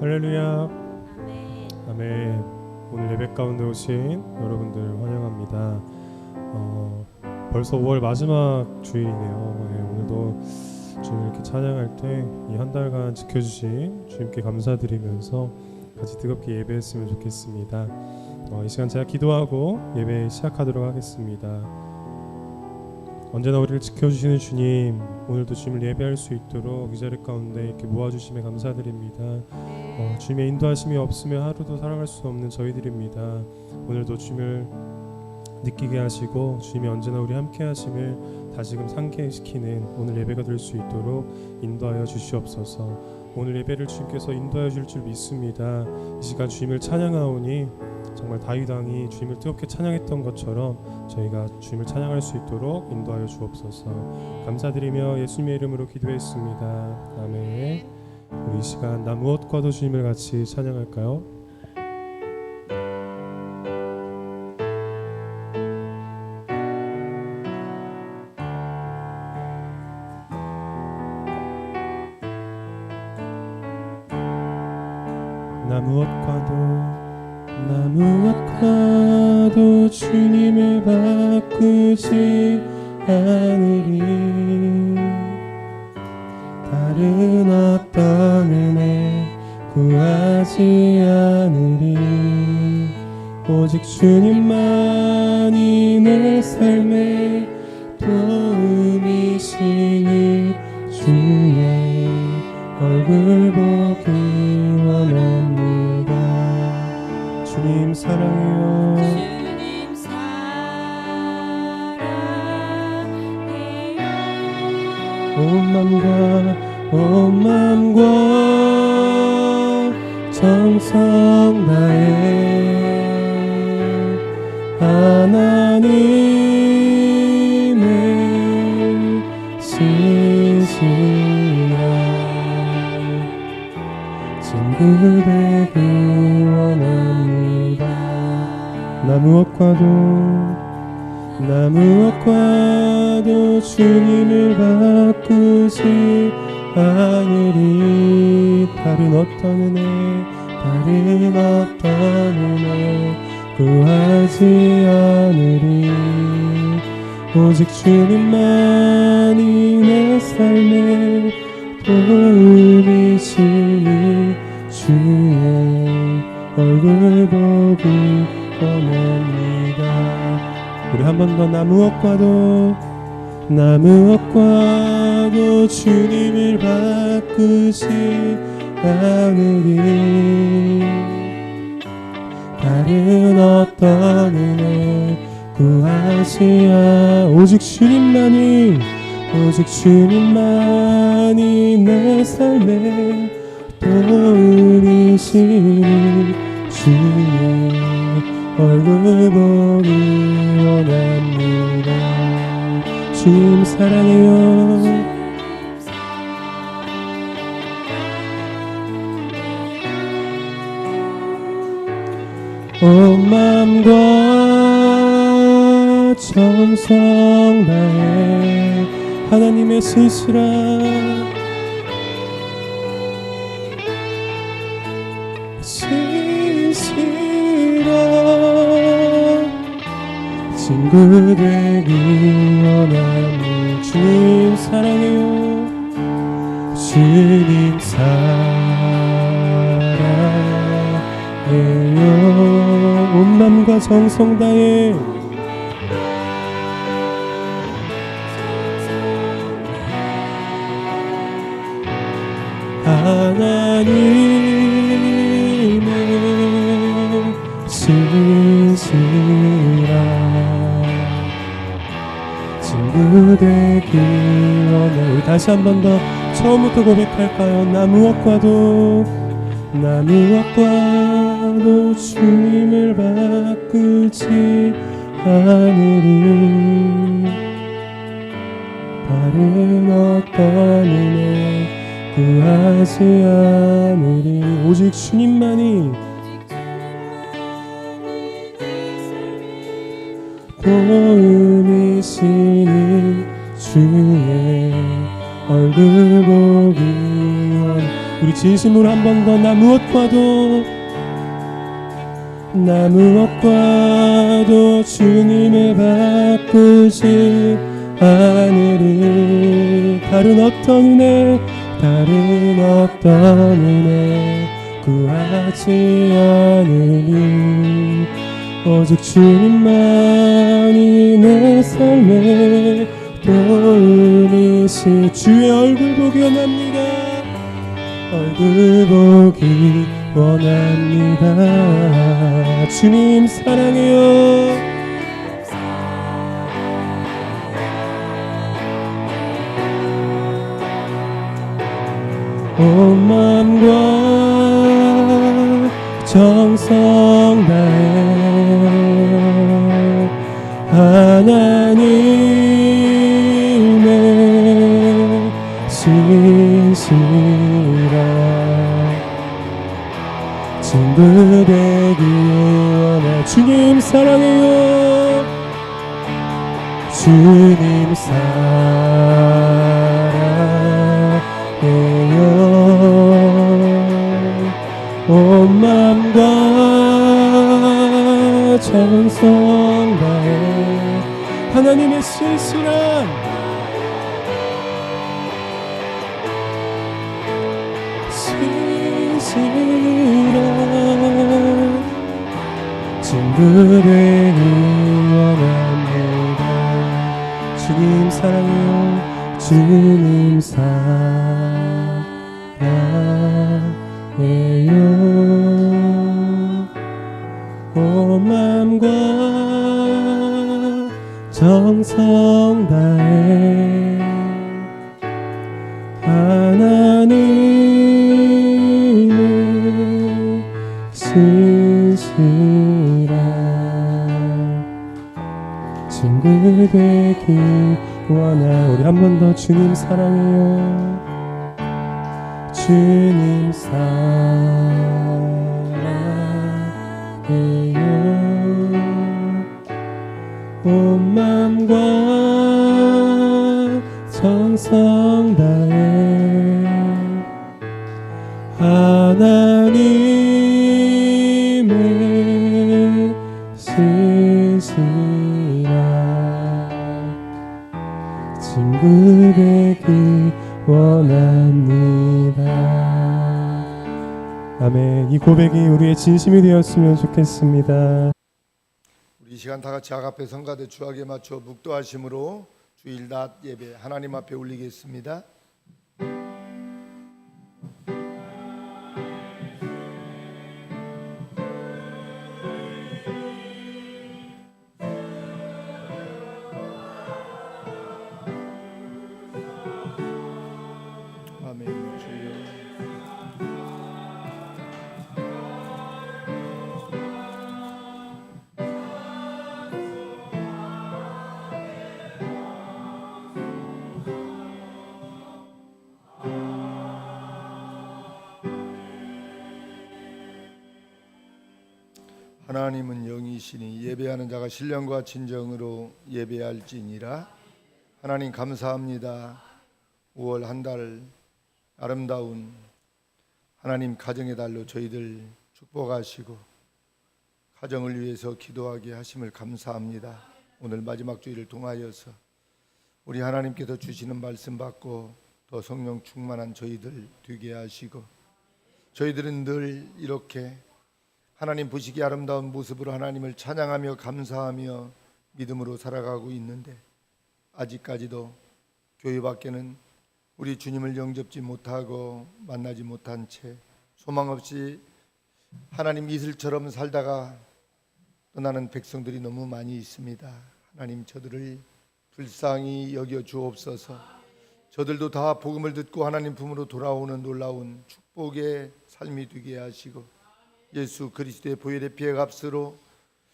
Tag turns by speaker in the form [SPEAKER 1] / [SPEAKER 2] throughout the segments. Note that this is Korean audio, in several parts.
[SPEAKER 1] 할렐루야.
[SPEAKER 2] 아멘.
[SPEAKER 1] 아멘. 오늘 예배 가운데 오신 여러분들 환영합니다. 벌써 5월 마지막 주일이네요. 네, 오늘도 주님 이렇게 찬양할 때 이 한 달간 지켜주신 주님께 감사드리면서 같이 뜨겁게 예배했으면 좋겠습니다. 이 시간 제가 기도하고 예배 시작하도록 하겠습니다. 언제나 우리를 지켜주시는 주님, 오늘도 주님을 예배할 수 있도록 이 자리 가운데 이렇게 모아주심에 감사드립니다. 주님의 인도하심이 없으면 하루도 살아갈 수 없는 저희들입니다. 오늘도 주님을 느끼게 하시고 주님이 언제나 우리 함께 하심을 다시금 상기시키는 오늘 예배가 될 수 있도록 인도하여 주시옵소서. 오늘 예배를 주님께서 인도하여 줄 줄 믿습니다. 이 시간 주님을 찬양하오니 정말 다윗 왕이 주님을 뜨겁게 찬양했던 것처럼 저희가 주님을 찬양할 수 있도록 인도하여 주옵소서. 감사드리며 예수님의 이름으로 기도했습니다. 아멘. 우리 이 시간 나 무엇과도 주님을 같이 찬양할까요? 나 무엇과도 주님을 바꾸지 않으리. 다른 어떤 은혜 구하지 않으리. 오직 주님만이 내 삶의 도움이시니 주의 얼굴 보기 원합니다. 주님 사랑해요.
[SPEAKER 2] 주님 사랑해요.
[SPEAKER 1] 온 맘과 정성 다해 하나님의 신실한 친구 되기 원합니다. 나 무엇과도 주님을 바꾸지 않으리. 다른 어떤 은혜 구하지 않으리. 오직 주님만이 내 삶의 도움이시니 주의 얼굴 보기 원합니다. 우리 한 번 더 나 무엇과도 주님을 바꾸지 않으리. 다른 어떤 은혜 구하지 오직 주님만이 내 삶의 도움이시니 주의 얼굴 보기 원합니다. 주님 사랑해요. 온 맘과 정성 다해 하나님의 신실한 친구 되기 원하니 주님 사랑해요. 주님 사랑해요. 온 맘과 정성 다해 하나님의 신실한 친구 되기 원해. 우리 다시 한 번 더 처음부터 고백할까요? 나 무엇과도 주님을 바꾸지 않으리. 다른 어떤 은혜 구하지 않으리. 오직 주님만이 도움이시니 주의 얼굴 보기 원. 우리 진심으로 한 번 더 나 무엇과도 주님을 바꾸지 않으리. 다른 어떤 은혜 구하지 않으리. 오직 주님만이 내 삶의 도움이시. 주의 얼굴 보기 원합니다. 얼굴 보기 원합니다. 주님 사랑해요. 온 마음과 정성 다해 하나님의 신실한 친구 되기 원해. 주님 사랑해요. 주님 사랑해요. 온 마음과 정성 다해 하나님의 신실한 친구 되기 원합니다. 주님 사랑해요. 주님 사랑해요. 온 마음과 정성 다해 하나님의 신실한 친구 되기 원하. 우리 한 번 더 주님 사랑해요. 주님 사랑해요. 온 마음과 정성 다해 하나님의 신실한 친구 되기 원합니다. 아멘. 이 고백이 우리의 진심이 되었으면 좋겠습니다.
[SPEAKER 3] 이 시간 다 같이 아가페 성가대 주악에 맞춰 묵도하심으로 주일 낮 예배 하나님 앞에 올리겠습니다. 아멘. 주여. 하나님은 영이시니 예배하는 자가 신령과 진정으로 예배할지니라. 하나님 감사합니다. 5월 한 달 아름다운 하나님 가정의 달로 저희들 축복하시고 가정을 위해서 기도하게 하심을 감사합니다. 오늘 마지막 주일을 통하여서 우리 하나님께서 주시는 말씀 받고 더 성령 충만한 저희들 되게 하시고 저희들은 늘 이렇게 하나님 보시기 아름다운 모습으로 하나님을 찬양하며 감사하며 믿음으로 살아가고 있는데 아직까지도 교회 밖에는 우리 주님을 영접지 못하고 만나지 못한 채 소망 없이 하나님 이슬처럼 살다가 떠나는 백성들이 너무 많이 있습니다. 하나님 저들을 불쌍히 여겨 주옵소서. 저들도 다 복음을 듣고 하나님 품으로 돌아오는 놀라운 축복의 삶이 되게 하시고 예수 그리스도의 보혈의 피의 값으로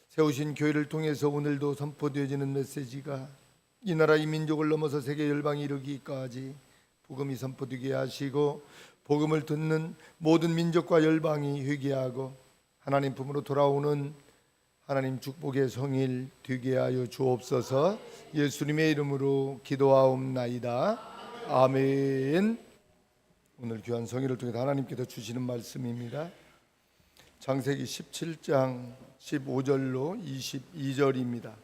[SPEAKER 3] 세우신 교회를 통해서 오늘도 선포되어지는 메시지가 이 나라 이 민족을 넘어서 세계 열방에 이르기까지 복음이 선포되게 하시고 복음을 듣는 모든 민족과 열방이 회개하고 하나님 품으로 돌아오는 하나님 축복의 성일 되게 하여 주옵소서. 예수님의 이름으로 기도하옵나이다. 아멘. 오늘 귀한 성의를 통해 하나님께서 주시는 말씀입니다. 창세기 17장 15절로 22절입니다.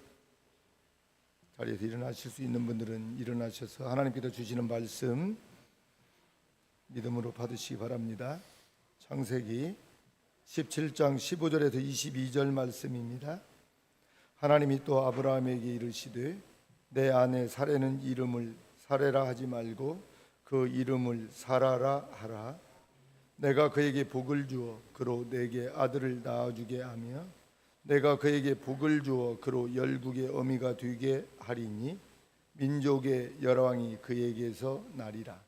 [SPEAKER 3] 자리에서 일어나실 수 있는 분들은 일어나셔서 하나님께서 주시는 말씀 믿음으로 받으시기 바랍니다. 창세기 17장 15절에서 22절 말씀입니다. 하나님이 또 아브라함에게 이르시되 내 아내 사레는 이름을 사레라 하지 말고 그 이름을 사라라 하라. 내가 그에게 복을 주어 그로 내게 아들을 낳아주게 하며 내가 그에게 복을 주어 그로 열국의 어미가 되게 하리니 민족의 열왕이 그에게서 나리라.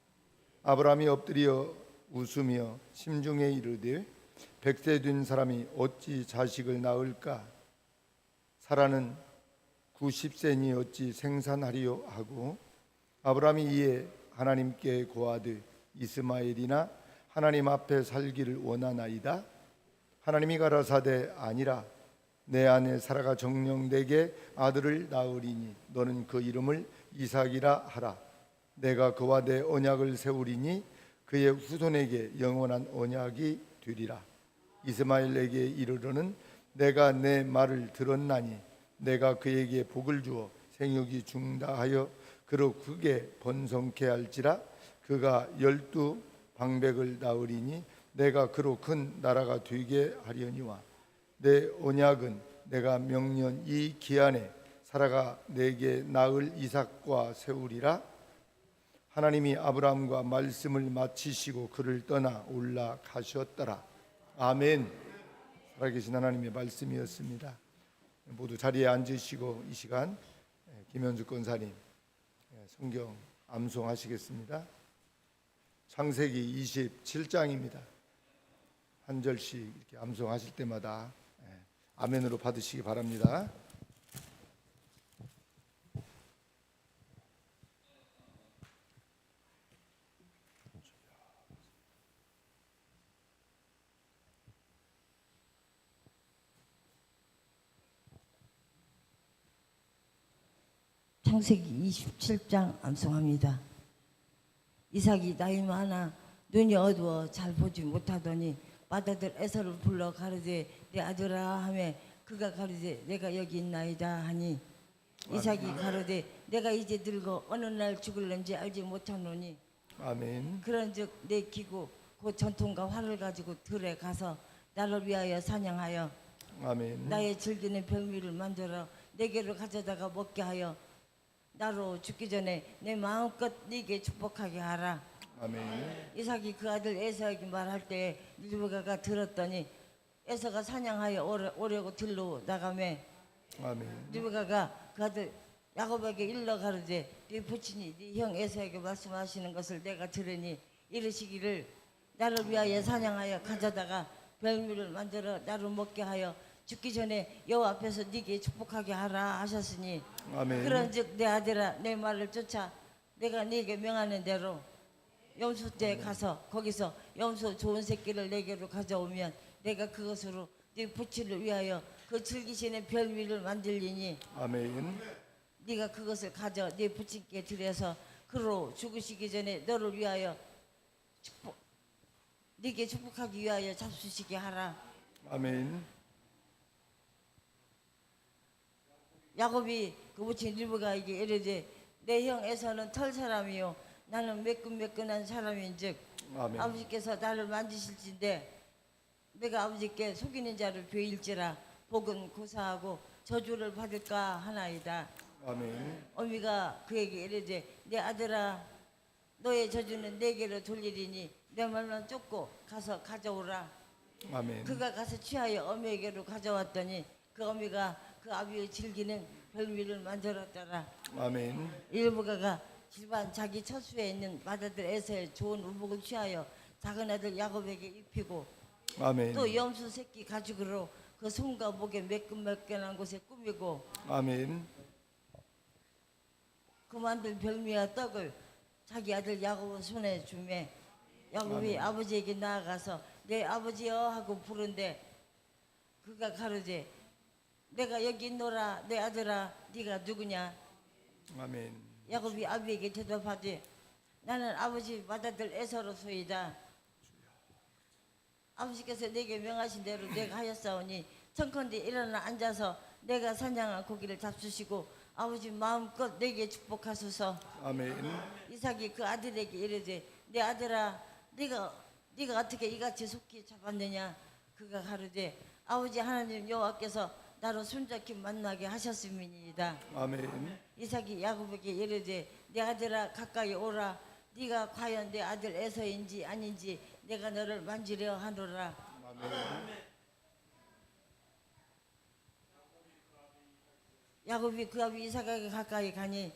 [SPEAKER 3] 아브라함이 엎드려 웃으며 심중에 이르되 100세 된 사람이 어찌 자식을 낳을까? 사라는 90세니 어찌 생산하리요 하고 아브라함이 이에 하나님께 고하되 이스마엘이나 하나님 앞에 살기를 원하나이다. 하나님이 가라사대 아니라 내 아내 사라가 정녕 내게 아들을 낳으리니 너는 그 이름을 이삭이라 하라. 내가 그와 내 언약을 세우리니 그의 후손에게 영원한 언약이 되리라. 이스마엘에게 이르러는 내가 내 말을 들었나니 내가 그에게 복을 주어 생육이 중다하여 그로 크게 번성케 할지라. 그가 12 방백을 낳으리니 내가 그로 큰 나라가 되게 하려니와 내 언약은 내가 명년 이 기한에 사라가 내게 낳을 이삭과 세우리라. 하나님이 아브라함과 말씀을 마치시고 그를 떠나 올라가셨더라. 아멘. 살아계신 하나님의 말씀이었습니다. 모두 자리에 앉으시고 이 시간 김현주 권사님 성경 암송하시겠습니다. 창세기 27장입니다. 한 절씩 이렇게 암송하실 때마다 아멘으로 받으시기 바랍니다.
[SPEAKER 4] 창세기 27장 암송합니다. 이삭이 나이 많아 눈이 어두워 잘 보지 못하더니 맏아들 에서를 불러 가르되 내 아들아 하며 그가 가르되 내가 여기 있나이다 하니 이삭이 가르되 내가 이제 늙어 어느 날 죽을는지 알지 못하노니
[SPEAKER 3] 아멘.
[SPEAKER 4] 그런즉 내 기구 곧 전통과 활을 가지고 들에 가서 나를 위하여 사냥하여
[SPEAKER 3] 아멘.
[SPEAKER 4] 나의 즐기는 별미를 만들어 내게로 가져다가 먹게 하여 나로 죽기 전에 내 마음껏 네게 축복하게 하라.
[SPEAKER 3] 아멘.
[SPEAKER 4] 이삭이 그 아들 에서에게 말할 때 리브가가 들었더니 에서가 사냥하여 오려고 들로 나가매
[SPEAKER 3] 아멘.
[SPEAKER 4] 리브가가 그 아들 야곱에게 일러 가르되 네 부친이 네 형 에서에게 말씀하시는 것을 내가 들으니 이르시기를 나를 위하여 사냥하여 가져다가 별미를 만들어 나로 먹게 하여 죽기 전에 여호와 앞에서 네게 축복하게 하라 하셨으니
[SPEAKER 3] 아멘.
[SPEAKER 4] 그런즉 내 아들아 내 말을 쫓아 내가 네게 명하는 대로 염소 때 가서 거기서 염소 좋은 새끼를 내게로 가져오면 내가 그것으로 네 부친을 위하여 그 즐기시는 별미를 만들리니
[SPEAKER 3] 아멘.
[SPEAKER 4] 네가 그것을 가져 네 부친께 드려서 그로 죽으시기 전에 너를 위하여 네게 축복하기 위하여 잡수시게 하라.
[SPEAKER 3] 아멘.
[SPEAKER 4] 야곱이 그 부친 리브가에게 이르되 내 형 에서는 털 사람이요 나는 매끈매끈한 사람인즉
[SPEAKER 3] 아멘.
[SPEAKER 4] 아버지께서 나를 만지실진데 내가 아버지께 속이는 자를 베일지라 복은 고사하고 저주를 받을까 하나이다.
[SPEAKER 3] 아멘.
[SPEAKER 4] 어미가 그에게 이르되 내 아들아 너의 저주는 내게로 돌리리니 내 말만 쫓고 가서 가져오라.
[SPEAKER 3] 아멘.
[SPEAKER 4] 그가 가서 취하여 어미에게로 가져왔더니 그 어미가 그 아비의 즐기는 별미를 만들었더라.
[SPEAKER 3] 아멘.
[SPEAKER 4] 일부가가 집안 자기 처수에 있는 맏아들 에서의 좋은 우복을 취하여 작은 아들 야곱에게 입히고
[SPEAKER 3] 아멘.
[SPEAKER 4] 또 염소 새끼 가죽으로 그 손과 목에 매끈매끈한 곳에 꾸미고
[SPEAKER 3] 아멘.
[SPEAKER 4] 그 만든 별미와 떡을 자기 아들 야곱의 손에 주매 야곱이 아버지에게 나아가서 내 아버지여 하고 부른데 그가 가르되 내가 여기 있노라. 내 아들아 네가 누구냐?
[SPEAKER 3] 아멘.
[SPEAKER 4] 야곱이 아비에게 대답하되 나는 아버지 맏아들 에서로소이다. 아버지께서 내게 명하신 대로 내가 하였사오니 청컨대 일어나 앉아서 내가 사냥한 고기를 잡수시고 아버지 마음껏 내게 축복하소서.
[SPEAKER 3] 아멘.
[SPEAKER 4] 이삭이 그 아들에게 이르되 내 아들아 네가 어떻게 이같이 속히 잡았느냐. 그가 가로되 아버지 하나님 여호와께서 나로 손잡히 만나게 하셨음이니이다.
[SPEAKER 3] 아멘.
[SPEAKER 4] 이삭이 야곱에게 이르되 내 아들아 가까이 오라. 네가 과연 내 아들 에서인지 아닌지 내가 너를 만지려 하노라. 야곱이 그 아비 이삭에게 가까이 가니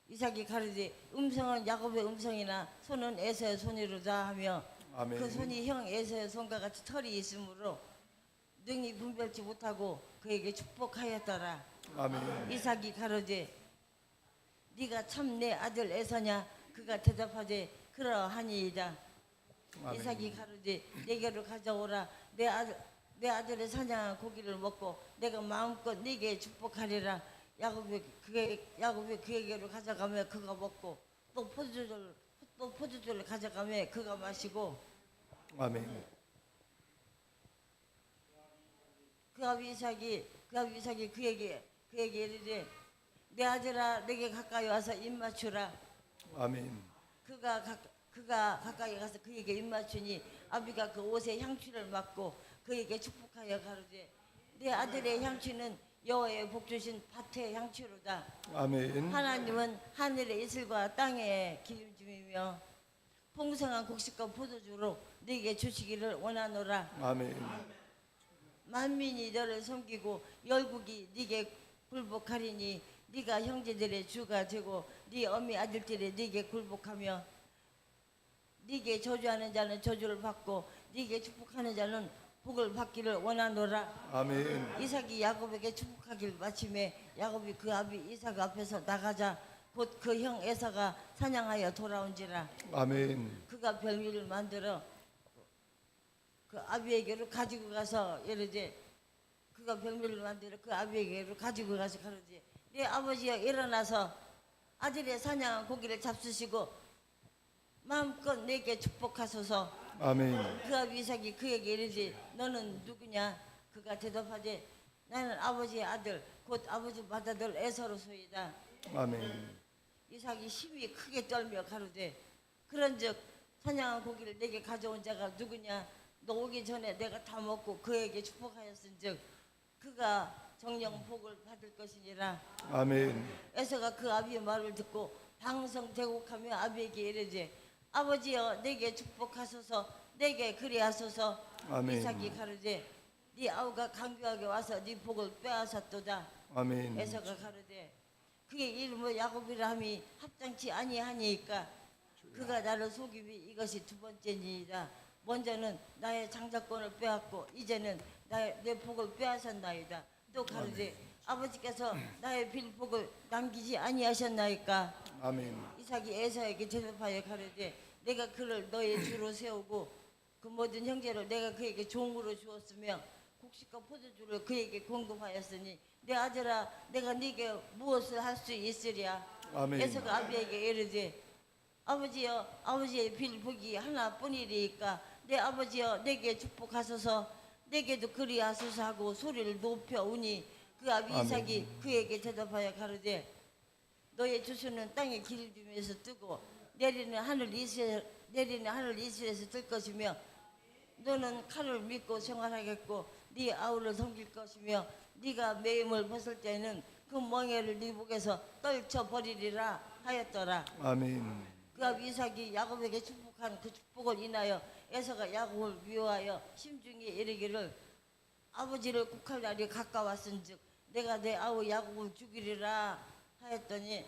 [SPEAKER 4] 이삭이 가로되 음성은 야곱의 음성이나 손은 에서의 손이로다 하며
[SPEAKER 3] 아멘.
[SPEAKER 4] 그 손이 형 에서의 손과 같이 털이 있으므로 능히 분별치 못하고 그에게 축복하였더라.
[SPEAKER 3] 아멘.
[SPEAKER 4] 이삭이 가로되 네가 참 내 아들 에서냐. 그가 대답하되 그러하니이다.
[SPEAKER 3] 아멘.
[SPEAKER 4] 이삭이 가로되 내게로 가져오라. 내 아들의 사냥한 고기를 먹고 내가 마음껏 네게 축복하리라. 야곱이 그에게로 가져가며 그가 먹고 또 포도주를 가져가며 그가 마시고
[SPEAKER 3] 아멘.
[SPEAKER 4] 그 아비 이삭이 그에게 이르되 내 아들아 내게 가까이 와서 입 맞추라.
[SPEAKER 3] 아멘.
[SPEAKER 4] 그가 가까이 가서 그에게 입 맞추니 아비가 그 옷에 향취를 맡고 그에게 축복하여 가로되 내 아들의 향취는 여호와의 복 주신 밭의 향취로다.
[SPEAKER 3] 아멘.
[SPEAKER 4] 하나님은 하늘의 이슬과 땅의 기름짐이며 풍성한 곡식과 포도주로 네게 주시기를 원하노라.
[SPEAKER 3] 아멘.
[SPEAKER 4] 만민이 너를 섬기고 열국이 네게 굴복하리니 네가 형제들의 주가 되고 네 어미 아들들이 네게 굴복하며 네게 저주하는 자는 저주를 받고 네게 축복하는 자는 복을 받기를 원하노라.
[SPEAKER 3] 아멘.
[SPEAKER 4] 이삭이 야곱에게 축복하길 마침에 야곱이 그 아비 이삭 앞에서 나가자 곧 그 형 에사가 사냥하여 돌아온지라.
[SPEAKER 3] 아멘.
[SPEAKER 4] 그가 별미를 만들어 그 아비에게로 가지고 가서 이르되 그가 별미를 만들어 그 아비에게로 가지고 가서 가르되 네 아버지여 일어나서 아들의 사냥한 고기를 잡수시고 마음껏 내게 축복하소서.
[SPEAKER 3] 아멘.
[SPEAKER 4] 그 아비 이삭이 그에게 이르되 너는 누구냐. 그가 대답하되 나는 아버지의 아들 곧 아버지 맏아들 에서로소이다.
[SPEAKER 3] 아멘.
[SPEAKER 4] 이삭이 심히 크게 떨며 가로되 그런즉 사냥한 고기를 내게 가져온 자가 누구냐. 너 오기 전에 내가 다 먹고 그에게 축복하였은즉 그가 정령 복을 받을 것이니라.
[SPEAKER 3] 아멘.
[SPEAKER 4] 에서가 그 아비의 말을 듣고 방성대곡하며 아비에게 이르되 아버지여 내게 축복하소서. 내게 그리하소서.
[SPEAKER 3] 아멘.
[SPEAKER 4] 이삭이 가로되 네 아우가 강교하게 와서 네 복을 빼앗았도다.
[SPEAKER 3] 아멘.
[SPEAKER 4] 에서가 가로되 그의 이름을 야곱이라 함이 합당치 아니하니까 그가 나를 속임이 이것이 두 번째니이다. 먼저는 나의 장자권을 빼앗고 이제는 내 복을 빼앗았나이다. 또 가로되 아버지께서 나의 빌 복을 남기지 아니하셨나이까.
[SPEAKER 3] 아멘.
[SPEAKER 4] 이삭이 에서에게 대답하여 가로되 내가 그를 너의 주로 세우고 그 모든 형제를 내가 그에게 종으로 주었으며 곡식과 포도주를 그에게 공급하였으니 내 아들아 내가 네게 무엇을 할 수 있으랴.
[SPEAKER 3] 아멘.
[SPEAKER 4] 에서가 아비에게 이르되 아버지여 아버지의 빌 복이 하나뿐이리이까 내 아버지여 내게 축복하소서. 내게도 그리하소서 하고 소리를 높여 우니 그 아비
[SPEAKER 3] 아멘.
[SPEAKER 4] 이삭이 그에게 대답하여 가로되 너의 주수는 땅의 기름짐에서 뜨고 내리는 하늘 이슬에서 뜰 것이며 너는 칼을 믿고 생활하겠고 네 아우를 섬길 것이며 네가 매임을 벗을 때는 그 멍에를 네 목에서 떨쳐 버리리라 하였더라.
[SPEAKER 3] 아멘.
[SPEAKER 4] 그 아비 이삭이 야곱에게 축복한 그 축복을 인하여 에서가 야곱을 미워하여 심중에 이르기를 아버지를 국할 날이 가까웠은즉 내가 내 아우 야곱을 죽이리라 하였더니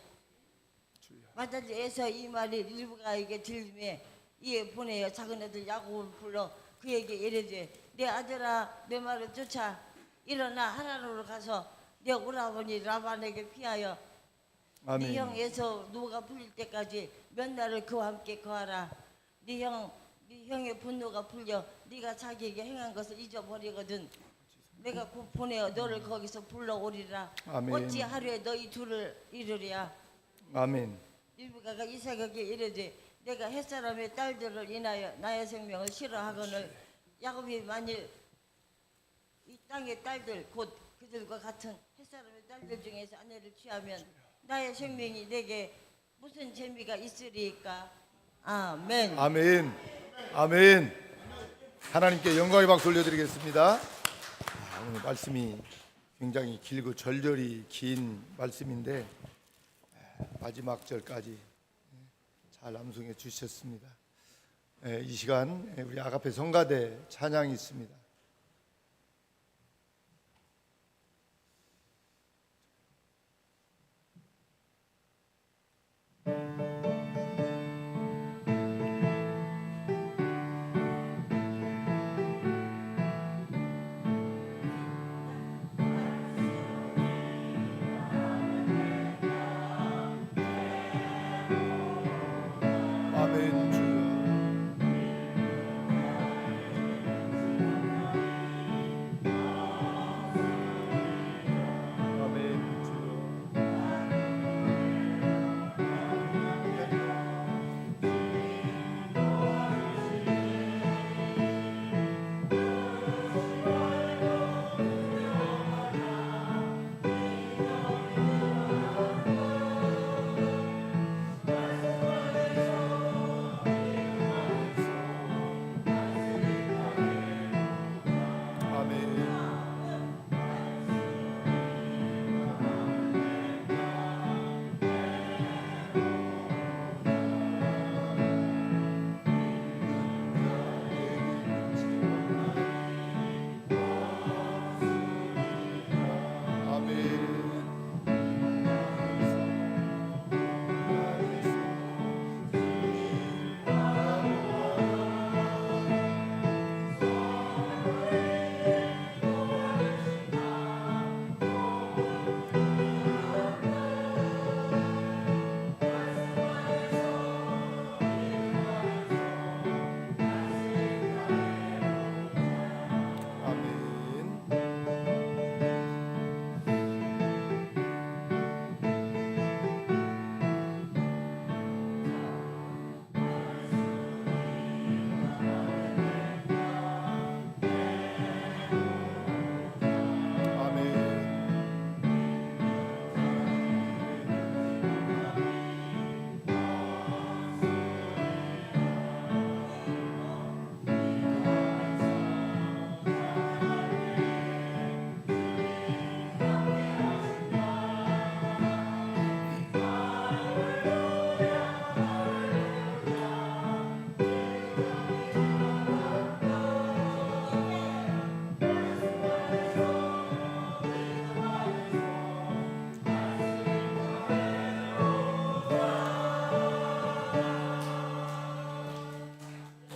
[SPEAKER 4] 마다지 에서 이 말이 릴브가에게 들림에 이에 보내어 작은 아들 야곱을 불러 그에게 이르되 내 아들아 내 말을 쫓아 일어나 하나님으로 가서 내 오라버니 라반에게 피하여
[SPEAKER 3] 아멘.
[SPEAKER 4] 네 형 에서 노가 풀릴 때까지 몇 날을 그와 함께 거하라. 네 형의 분노가 풀려 네가 자기에게 행한 것을 잊어버리거든 내가 곧 보내어 너를 거기서 불러오리라.
[SPEAKER 3] 아멘.
[SPEAKER 4] 어찌 하루에 너희 둘을 이루랴.
[SPEAKER 3] 아멘.
[SPEAKER 4] 리브가가 이삭에게 이르되 내가 햇사람의 딸들을 인하여 나의 생명을 싫어하거늘 야곱이 만일 이 땅의 딸들 곧 그들과 같은 햇사람의 딸들 중에서 아내를 취하면 나의 생명이 내게 무슨 재미가 있으리까. 아멘.
[SPEAKER 3] 아멘. 아멘. 하나님께 영광의 박수 올려드리겠습니다. 오늘 말씀이 굉장히 길고 절절히 긴 말씀인데 마지막 절까지 잘 암송해 주셨습니다. 이 시간 우리 아가페 성가대 찬양이 있습니다. 아멘 주여. 아멘 주여.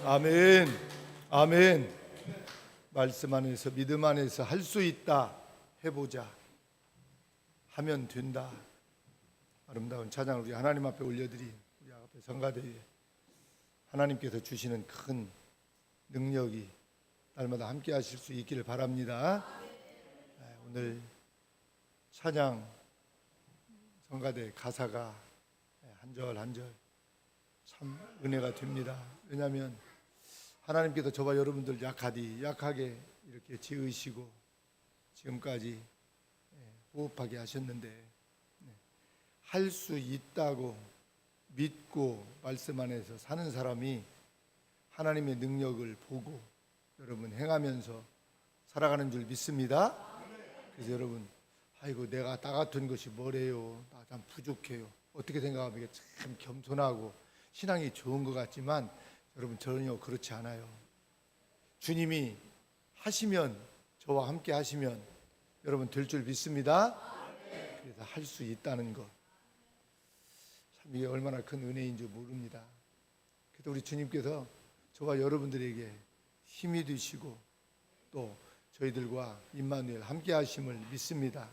[SPEAKER 3] 아멘. 아멘. 말씀 안에서 믿음 안에서 할 수 있다. 해보자. 하면 된다. 아름다운 찬양을 우리 하나님 앞에 올려드린 우리 앞에 성가대에 하나님께서 주시는 큰 능력이 날마다 함께 하실 수 있기를 바랍니다. 오늘 찬양 성가대 가사가 한 절 한 절 참 은혜가 됩니다. 왜냐하면 하나님께서 저와 여러분들 약하게 이렇게 지으시고 지금까지 호흡하게 하셨는데 할 수 있다고 믿고 말씀 안에서 사는 사람이 하나님의 능력을 보고 여러분 행하면서 살아가는 줄 믿습니다. 그래서 여러분 아이고 내가 나 같은 것이 뭐래요. 나 참 부족해요. 어떻게 생각하면 이게 참 겸손하고 신앙이 좋은 것 같지만 여러분 전혀 그렇지 않아요. 주님이 하시면 저와 함께 하시면 여러분 될 줄 믿습니다. 그래서 할 수 있다는 것 참 이게 얼마나 큰 은혜인 줄 모릅니다. 그래서 우리 주님께서 저와 여러분들에게 힘이 되시고 또 저희들과 임마누엘 함께 하심을 믿습니다.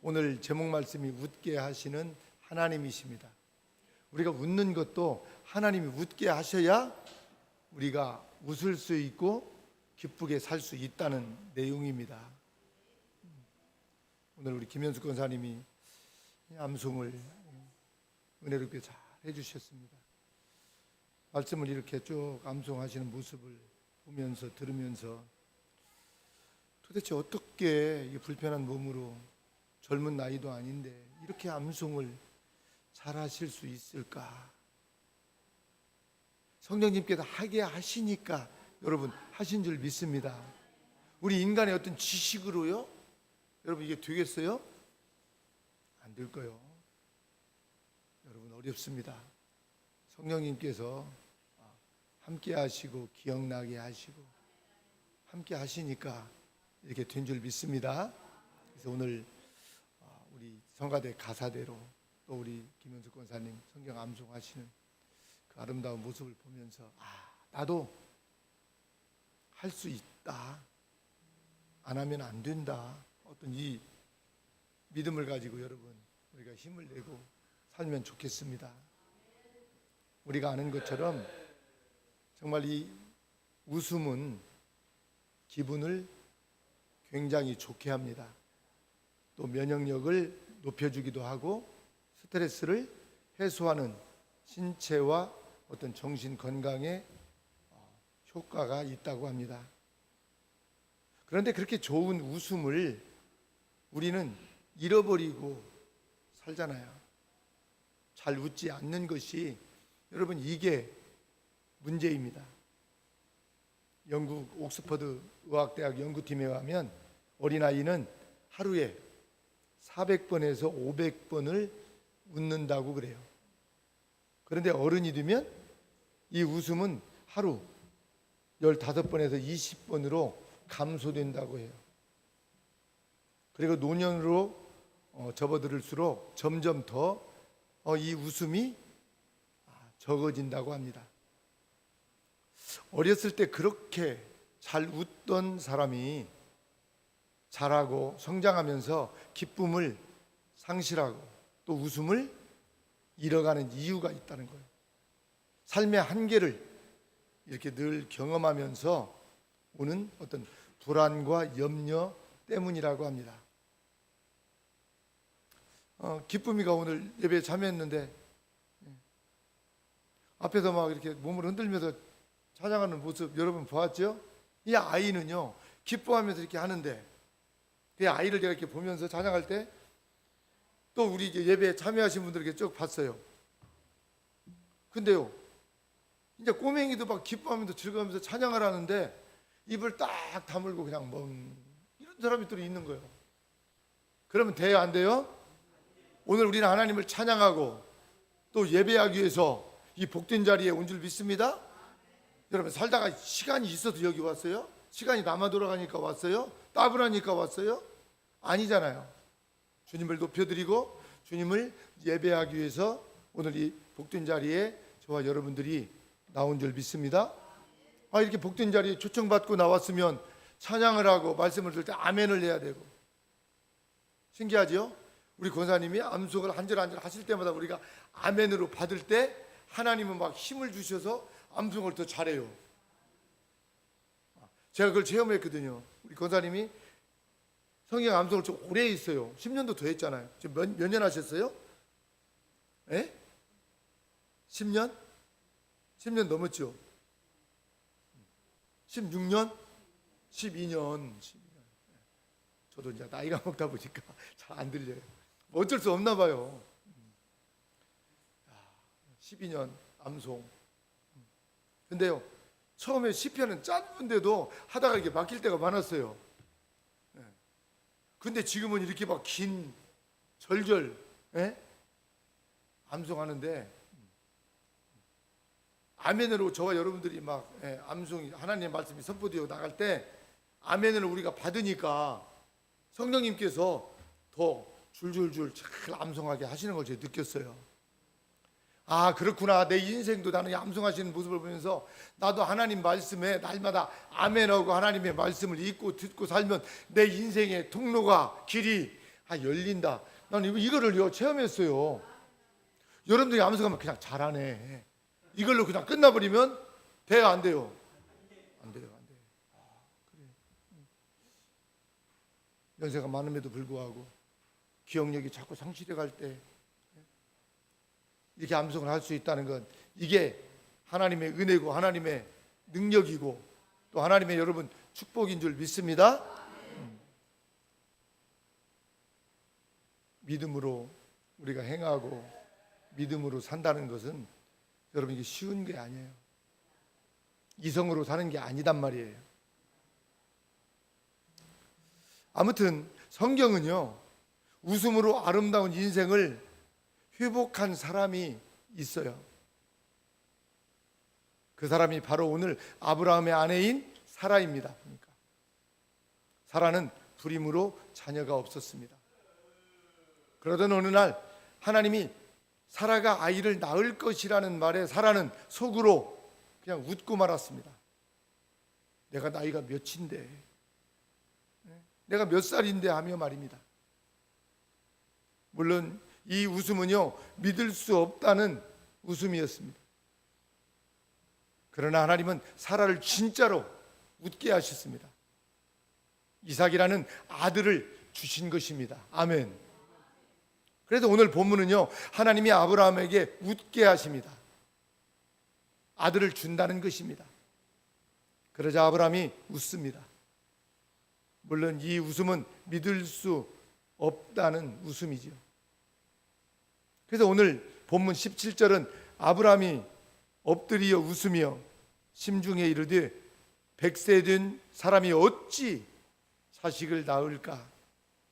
[SPEAKER 3] 오늘 제목 말씀이 웃게 하시는 하나님이십니다. 우리가 웃는 것도 하나님이 웃게 하셔야 우리가 웃을 수 있고 기쁘게 살 수 있다는 내용입니다. 오늘 우리 김현숙 권사님이 암송을 은혜롭게 잘 해주셨습니다. 말씀을 이렇게 쭉 암송하시는 모습을 보면서 들으면서 도대체 어떻게 이 불편한 몸으로 젊은 나이도 아닌데 이렇게 암송을 잘 하실 수 있을까? 성령님께서 하게 하시니까 여러분 하신 줄 믿습니다. 우리 인간의 어떤 지식으로요? 여러분 이게 되겠어요? 안 될 거요. 여러분 어렵습니다. 성령님께서 함께 하시고 기억나게 하시고 함께 하시니까 이렇게 된 줄 믿습니다. 그래서 오늘 우리 성가대 가사대로 또 우리 김현숙 권사님 성경 암송하시는 그 아름다운 모습을 보면서 나도 할 수 있다. 안 하면 안 된다. 어떤 이 믿음을 가지고 여러분 우리가 힘을 내고 살면 좋겠습니다. 우리가 아는 것처럼 정말 이 웃음은 기분을 굉장히 좋게 합니다. 또 면역력을 높여주기도 하고 스트레스를 해소하는 신체와 어떤 정신 건강에 효과가 있다고 합니다. 그런데 그렇게 좋은 웃음을 우리는 잃어버리고 살잖아요. 잘 웃지 않는 것이 여러분 이게 문제입니다. 영국 옥스퍼드 의학대학 연구팀에 가면 어린아이는 하루에 400번에서 500번을 웃는다고 그래요. 그런데 어른이 되면 이 웃음은 하루 15번에서 20번으로 감소된다고 해요. 그리고 노년으로 접어들을수록 점점 더 이 웃음이 적어진다고 합니다. 어렸을 때 그렇게 잘 웃던 사람이 자라고 성장하면서 기쁨을 상실하고 또 웃음을 잃어가는 이유가 있다는 거예요. 삶의 한계를 이렇게 늘 경험하면서 오는 어떤 불안과 염려 때문이라고 합니다. 기쁨이가 오늘 예배에 참여했는데 앞에서 막 이렇게 몸을 흔들면서 찬양하는 모습 여러분 보았죠? 이 아이는요 기뻐하면서 이렇게 하는데 그 아이를 제가 이렇게 보면서 찬양할 때 또 우리 이제 예배에 참여하신 분들 이렇게 쭉 봤어요. 근데요 이제 꼬맹이도 막 기뻐하면서 즐거우면서 찬양을 하는데 입을 딱 다물고 그냥 멍 이런 사람이 또 있는 거예요. 그러면 돼요 안 돼요? 오늘 우리는 하나님을 찬양하고 또 예배하기 위해서 이 복된 자리에 온 줄 믿습니다. 여러분 살다가 시간이 있어서 여기 왔어요? 시간이 남아 돌아가니까 왔어요? 따분하니까 왔어요? 아니잖아요. 주님을 높여드리고 주님을 예배하기 위해서 오늘 이 복된 자리에 저와 여러분들이 나온 줄 믿습니다. 이렇게 복된 자리에 초청받고 나왔으면 찬양을 하고 말씀을 들을 때 아멘을 해야 되고 신기하죠? 우리 권사님이 암송을 한 절 한 절 하실 때마다 우리가 아멘으로 받을 때 하나님은 막 힘을 주셔서 암송을 더 잘해요. 제가 그걸 체험했거든요. 우리 권사님이 성경 암송을 좀 오래 했어요. 10년도 더 했잖아요. 지금 몇 년 하셨어요? 예? 10년? 10년 넘었죠? 16년? 12년. 저도 이제 나이가 먹다 보니까 잘 안 들려요. 뭐 어쩔 수 없나 봐요. 12년 암송. 근데요, 처음에 시편은 짧은데도 하다가 이렇게 막힐 때가 많았어요. 근데 지금은 이렇게 막 긴 절절 암송하는데 아멘으로 저와 여러분들이 막 암송이 하나님의 말씀이 선포되어 나갈 때 아멘을 우리가 받으니까 성령님께서 더 줄줄줄 잘 암송하게 하시는 걸 제가 느꼈어요. 그렇구나. 내 인생도 나는 암송하시는 모습을 보면서 나도 하나님 말씀에 날마다 아멘하고 하나님의 말씀을 읽고 듣고 살면 내 인생의 통로가 길이 열린다. 나는 이거를 체험했어요. 여러분들이 암송하면 그냥 잘하네. 이걸로 그냥 끝나버리면 돼요 안 돼요? 안 돼요. 그래. 연세가 많음에도 불구하고 기억력이 자꾸 상실해 갈 때 이렇게 암송을 할 수 있다는 건 이게 하나님의 은혜고 하나님의 능력이고 또 하나님의 여러분 축복인 줄 믿습니다. 믿음으로 우리가 행하고 믿음으로 산다는 것은 여러분 이게 쉬운 게 아니에요. 이성으로 사는 게 아니단 말이에요. 아무튼 성경은요, 웃음으로 아름다운 인생을 회복한 사람이 있어요. 그 사람이 바로 오늘 아브라함의 아내인 사라입니다. 그러니까 사라는 불임으로 자녀가 없었습니다. 그러던 어느 날 하나님이 사라가 아이를 낳을 것이라는 말에 사라는 속으로 그냥 웃고 말았습니다. 내가 나이가 몇인데, 내가 몇 살인데 하며 말입니다. 물론 이 웃음은요, 믿을 수 없다는 웃음이었습니다. 그러나 하나님은 사라를 진짜로 웃게 하셨습니다. 이삭이라는 아들을 주신 것입니다. 아멘. 그래서 오늘 본문은요, 하나님이 아브라함에게 웃게 하십니다. 아들을 준다는 것입니다. 그러자 아브라함이 웃습니다. 물론 이 웃음은 믿을 수 없다는 웃음이죠. 그래서 오늘 본문 17절은 아브라함이 엎드려 웃으며 심중에 이르되 100세 된 사람이 어찌 자식을 낳을까?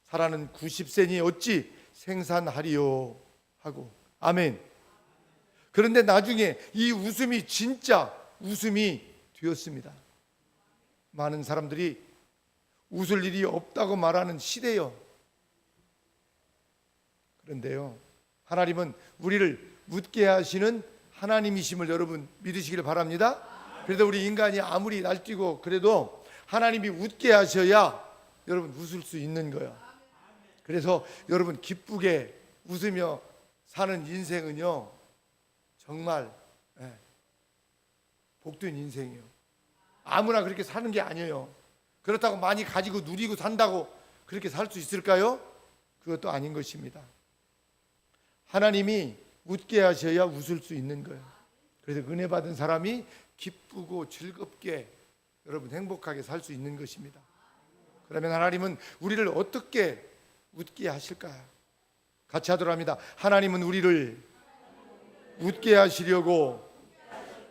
[SPEAKER 3] 사라는 90세니 어찌 생산하리요? 하고. 아멘. 그런데 나중에 이 웃음이 진짜 웃음이 되었습니다. 많은 사람들이 웃을 일이 없다고 말하는 시대요. 그런데요, 하나님은 우리를 웃게 하시는 하나님이심을 여러분 믿으시길 바랍니다. 그래도 우리 인간이 아무리 날뛰고 그래도 하나님이 웃게 하셔야 여러분 웃을 수 있는 거예요. 그래서 여러분 기쁘게 웃으며 사는 인생은요, 정말 복된 인생이에요. 아무나 그렇게 사는 게 아니에요. 그렇다고 많이 가지고 누리고 산다고 그렇게 살 수 있을까요? 그것도 아닌 것입니다. 하나님이 웃게 하셔야 웃을 수 있는 거예요. 그래서 은혜 받은 사람이 기쁘고 즐겁게 여러분 행복하게 살 수 있는 것입니다. 그러면 하나님은 우리를 어떻게 웃게 하실까요? 같이 하도록 합니다. 하나님은 우리를 웃게 하시려고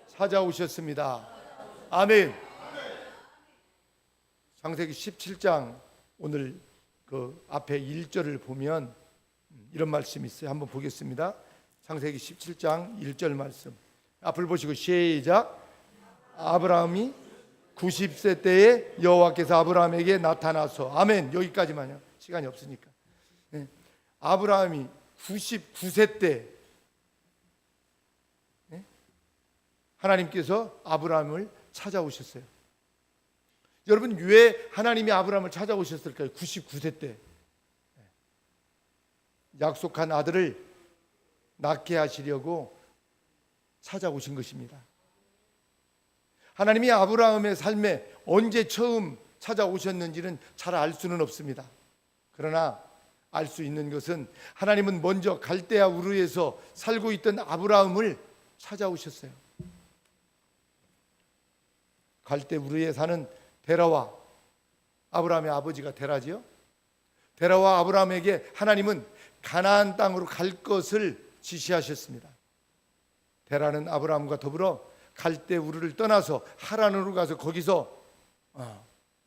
[SPEAKER 3] 찾아오셨습니다. 아멘. 창세기 17장 오늘 그 앞에 1절을 보면 이런 말씀이 있어요. 한번 보겠습니다. 창세기 17장 1절 말씀. 앞을 보시고 시작. 아브라함이 90세 때에 여호와께서 아브라함에게 나타나서. 아멘. 여기까지만요. 시간이 없으니까. 아브라함이 99세 때 하나님께서 아브라함을 찾아오셨어요. 여러분 왜 하나님이 아브라함을 찾아오셨을까요? 99세 때 약속한 아들을 낳게 하시려고 찾아오신 것입니다. 하나님이 아브라함의 삶에 언제 처음 찾아오셨는지는 잘 알 수는 없습니다. 그러나 알 수 있는 것은 하나님은 먼저 갈대아 우르에서 살고 있던 아브라함을 찾아오셨어요. 갈대 우르에 사는 데라와 아브라함의 아버지가 데라지요. 데라와 아브라함에게 하나님은 가나안 땅으로 갈 것을 지시하셨습니다. 데라는 아브라함과 더불어 갈대 우르를 떠나서 하란으로 가서 거기서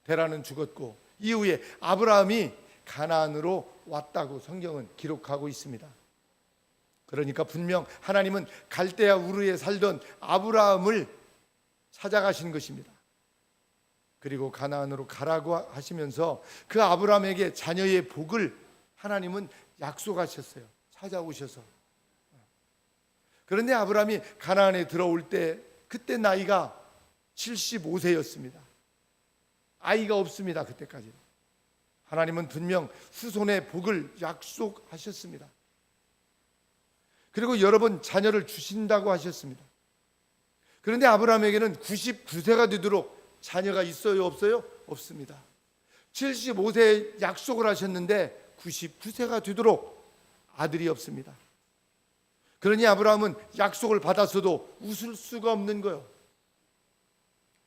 [SPEAKER 3] 데라는 죽었고 이후에 아브라함이 가나안으로 왔다고 성경은 기록하고 있습니다. 그러니까 분명 하나님은 갈대아 우르에 살던 아브라함을 찾아가신 것입니다. 그리고 가나안으로 가라고 하시면서 그 아브라함에게 자녀의 복을 하나님은 약속하셨어요. 찾아오셔서. 그런데 아브라함이 가나안에 들어올 때 그때 나이가 75세였습니다. 아이가 없습니다. 그때까지. 하나님은 분명 후손의 복을 약속하셨습니다. 그리고 여러 번 자녀를 주신다고 하셨습니다. 그런데 아브라함에게는 99세가 되도록 자녀가 있어요? 없어요? 없습니다. 75세에 약속을 하셨는데 99세가 되도록 아들이 없습니다. 그러니 아브라함은 약속을 받았어도 웃을 수가 없는 거예요.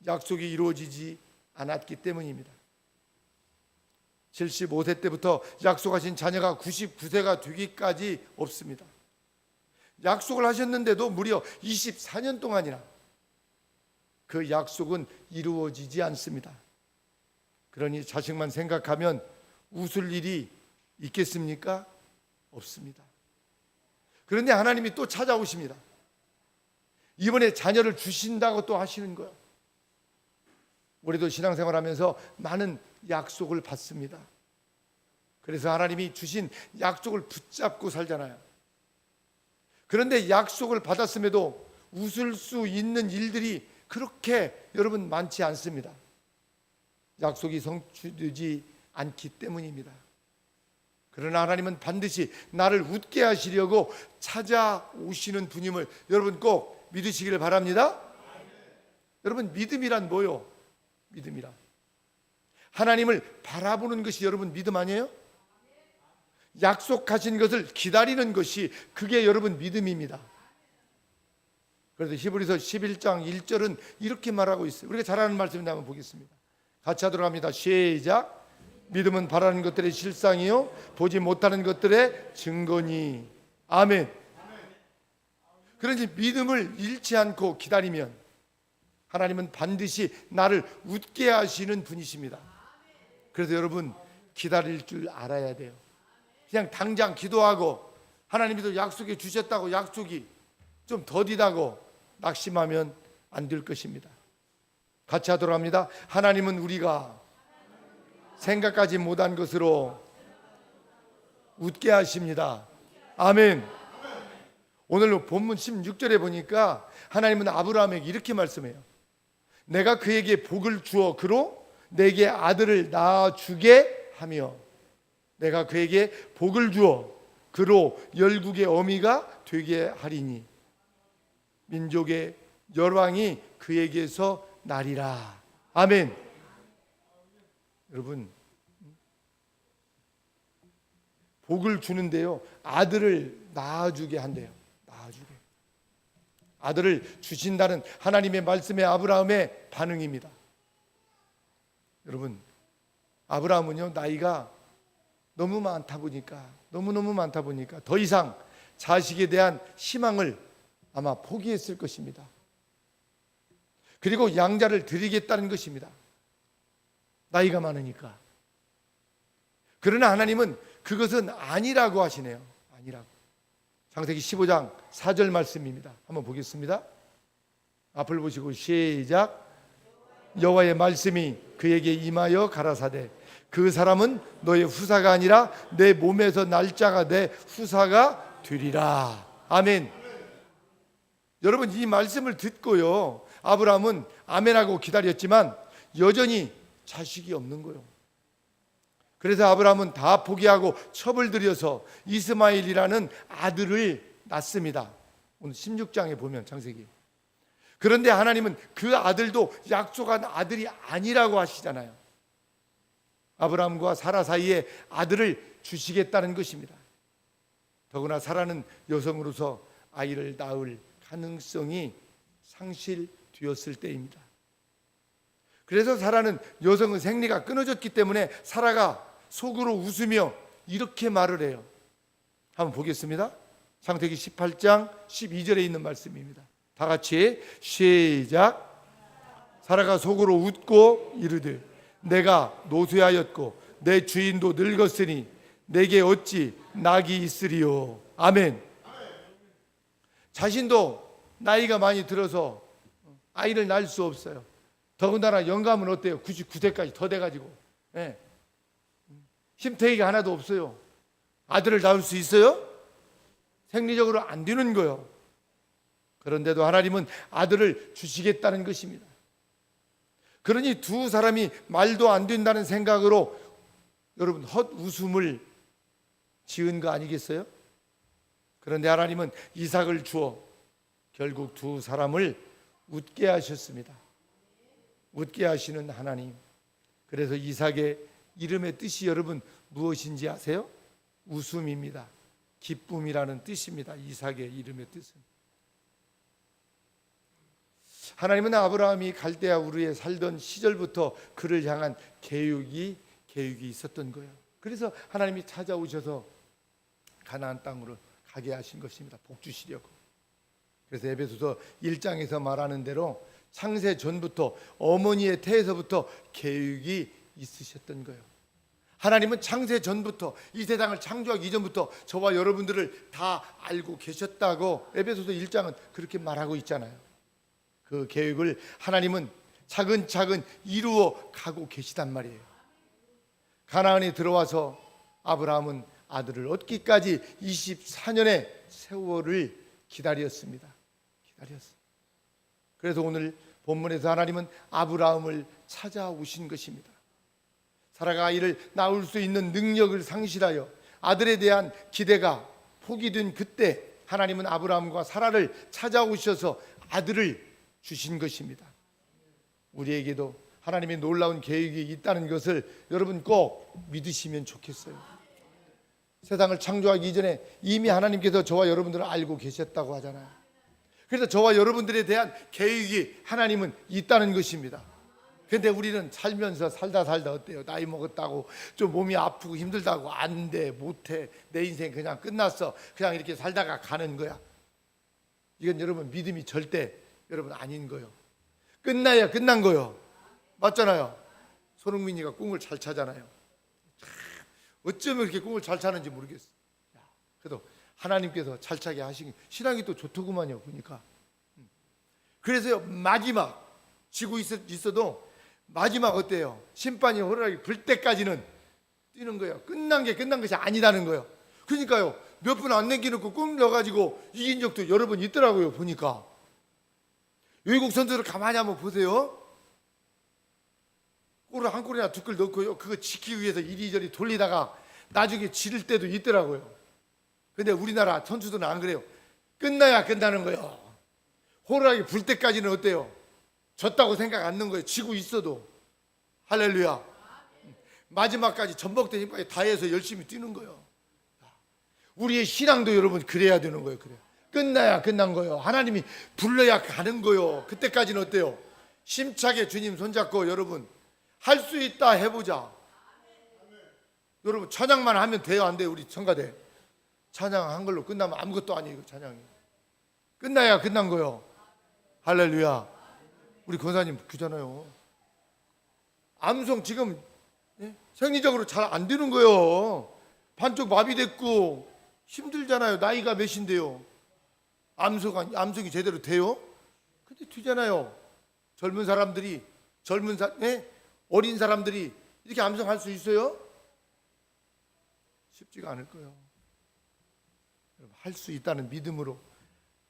[SPEAKER 3] 약속이 이루어지지 않았기 때문입니다. 75세 때부터 약속하신 자녀가 99세가 되기까지 없습니다. 약속을 하셨는데도 무려 24년 동안이나 그 약속은 이루어지지 않습니다. 그러니 자식만 생각하면 웃을 일이 있겠습니까? 없습니다. 그런데 하나님이 또 찾아오십니다. 이번에 자녀를 주신다고 또 하시는 거예요. 우리도 신앙생활하면서 많은 약속을 받습니다. 그래서 하나님이 주신 약속을 붙잡고 살잖아요. 그런데 약속을 받았음에도 웃을 수 있는 일들이 그렇게 여러분 많지 않습니다. 약속이 성취되지 않기 때문입니다. 그러나 하나님은 반드시 나를 웃게 하시려고 찾아오시는 분임을 여러분 꼭 믿으시기를 바랍니다. 여러분 믿음이란 뭐요? 믿음이란 하나님을 바라보는 것이 여러분 믿음 아니에요? 약속하신 것을 기다리는 것이 그게 여러분 믿음입니다. 그래서 히브리서 11장 1절은 이렇게 말하고 있어요. 우리가 잘 아는 말씀인데 한번 보겠습니다. 같이 하도록 합니다. 시작. 믿음은 바라는 것들의 실상이요 보지 못하는 것들의 증거니. 아멘. 그런지 믿음을 잃지 않고 기다리면 하나님은 반드시 나를 웃게 하시는 분이십니다. 그래서 여러분 기다릴 줄 알아야 돼요. 그냥 당장 기도하고 하나님이 또 약속해 주셨다고 약속이 좀 더디다고 낙심하면 안 될 것입니다. 같이 하도록 합니다. 하나님은 우리가 생각하지 못한 것으로 웃게 하십니다. 아멘. 오늘 본문 16절에 보니까 하나님은 아브라함에게 이렇게 말씀해요. 내가 그에게 복을 주어 그로 내게 아들을 낳아주게 하며 내가 그에게 복을 주어 그로 열국의 어미가 되게 하리니 민족의 열왕이 그에게서 나리라. 아멘. 여러분 복을 주는데요 아들을 낳아주게 한대요. 낳아주게. 아들을 주신다는 하나님의 말씀에 아브라함의 반응입니다. 여러분 아브라함은요 나이가 너무 많다 보니까 너무너무 많다 보니까 더 이상 자식에 대한 희망을 아마 포기했을 것입니다. 그리고 양자를 드리겠다는 것입니다. 나이가 많으니까. 그러나 하나님은 그것은 아니라고 하시네요. 아니라고. 창세기 15장 4절 말씀입니다. 한번 보겠습니다. 앞을 보시고 시작. 여호와의 말씀이 그에게 임하여 가라사대 그 사람은 너의 후사가 아니라 내 몸에서 날짜가 내 후사가 되리라. 아멘. 여러분 이 말씀을 듣고요 아브라함은 아멘하고 기다렸지만 여전히 자식이 없는 거예요. 그래서 아브라함은 다 포기하고 첩을 들여서 이스마엘이라는 아들을 낳습니다. 오늘 16장에 보면 창세기. 그런데 하나님은 그 아들도 약속한 아들이 아니라고 하시잖아요. 아브라함과 사라 사이에 아들을 주시겠다는 것입니다. 더구나 사라는 여성으로서 아이를 낳을 가능성이 상실되었을 때입니다. 그래서 사라는 여성의 생리가 끊어졌기 때문에 사라가 속으로 웃으며 이렇게 말을 해요. 한번 보겠습니다. 창세기 18장 12절에 있는 말씀입니다. 다 같이 시작. 사라가 속으로 웃고 이르되 내가 노쇠하였고 내 주인도 늙었으니 내게 어찌 낙이 있으리요. 아멘. 자신도 나이가 많이 들어서 아이를 낳을 수 없어요. 더군다나 영감은 어때요? 99세까지 더 돼가지고 네. 힘태기가 하나도 없어요. 아들을 낳을 수 있어요? 생리적으로 안 되는 거예요. 그런데도 하나님은 아들을 주시겠다는 것입니다. 그러니 두 사람이 말도 안 된다는 생각으로 여러분 헛웃음을 지은 거 아니겠어요? 그런데 하나님은 이삭을 주어 결국 두 사람을 웃게 하셨습니다. 웃게 하시는 하나님. 그래서 이삭의 이름의 뜻이 여러분 무엇인지 아세요? 웃음입니다. 기쁨이라는 뜻입니다. 이삭의 이름의 뜻은. 하나님은 아브라함이 갈대아 우르에 살던 시절부터 그를 향한 계획이 있었던 거예요. 그래서 하나님이 찾아오셔서 가나안 땅으로 가게 하신 것입니다. 복 주시려고. 그래서 에베소서 1장에서 말하는 대로 창세 전부터 어머니의 태에서부터 계획이 있으셨던 거예요. 하나님은 창세 전부터 이 세상을 창조하기 이전부터 저와 여러분들을 다 알고 계셨다고 에베소서 1장은 그렇게 말하고 있잖아요. 그 계획을 하나님은 차근차근 이루어 가고 계시단 말이에요. 가나안에 들어와서 아브라함은 아들을 얻기까지 24년의 세월을 기다렸습니다. 그래서 오늘 본문에서 하나님은 아브라함을 찾아오신 것입니다. 사라가 아이를 낳을 수 있는 능력을 상실하여 아들에 대한 기대가 포기된 그때 하나님은 아브라함과 사라를 찾아오셔서 아들을 주신 것입니다. 우리에게도 하나님의 놀라운 계획이 있다는 것을 여러분 꼭 믿으시면 좋겠어요. 세상을 창조하기 이전에 이미 하나님께서 저와 여러분들을 알고 계셨다고 하잖아요. 그래서 저와 여러분들에 대한 계획이 하나님은 있다는 것입니다. 근데 우리는 살면서 살다 어때요? 나이 먹었다고 좀 몸이 아프고 힘들다고 안 돼, 못해, 내 인생 그냥 끝났어, 그냥 이렇게 살다가 가는 거야. 이건 여러분 믿음이 절대 여러분 아닌 거요. 끝나야 끝난 거요. 맞잖아요. 손흥민이가 꿈을 잘 차잖아요. 어쩌면 이렇게 꿈을 잘 차는지 모르겠어. 그래도 하나님께서 잘 차게 하신 신앙이 또 좋더구만요. 보니까. 그래서요 마지막 지고 있어도 마지막 어때요? 심판이 호루라기 불 때까지는 뛰는 거예요. 끝난 게 끝난 것이 아니다는 거예요. 그러니까요 몇 분 안 남겨놓고 꿈 넣어가지고 이긴 적도 여러 번 있더라고요. 보니까 외국 선수를 가만히 한번 보세요. 골을 한 골이나 두 골 넣고요 그거 지키기 위해서 이리저리 돌리다가 나중에 지를 때도 있더라고요. 근데 우리나라 선수들은 안 그래요. 끝나야 끝나는 거예요. 호루라기 불 때까지는 어때요? 졌다고 생각 안 넣는 거예요. 지고 있어도. 할렐루야. 마지막까지 전복된 힘까지 다해서 열심히 뛰는 거예요. 우리의 신앙도 여러분 그래야 되는 거예요. 그래요. 끝나야 끝난 거예요. 하나님이 불러야 가는 거예요. 그때까지는 어때요? 심차게 주님 손잡고 여러분 할 수 있다 해보자. 여러분 찬양만 하면 돼요? 안 돼요? 우리 성가대 찬양한 걸로 끝나면 아무것도 아니에요. 찬양이 끝나야 끝난 거예요. 할렐루야. 우리 권사님 그잖아요. 암송 지금 생리적으로 잘 안 되는 거예요. 반쪽 마비됐고 힘들잖아요. 나이가 몇인데요. 암송이 제대로 돼요? 근데 되잖아요. 젊은 사람들이 어린 사람들이 이렇게 암송할 수 있어요? 쉽지가 않을 거예요. 할 수 있다는 믿음으로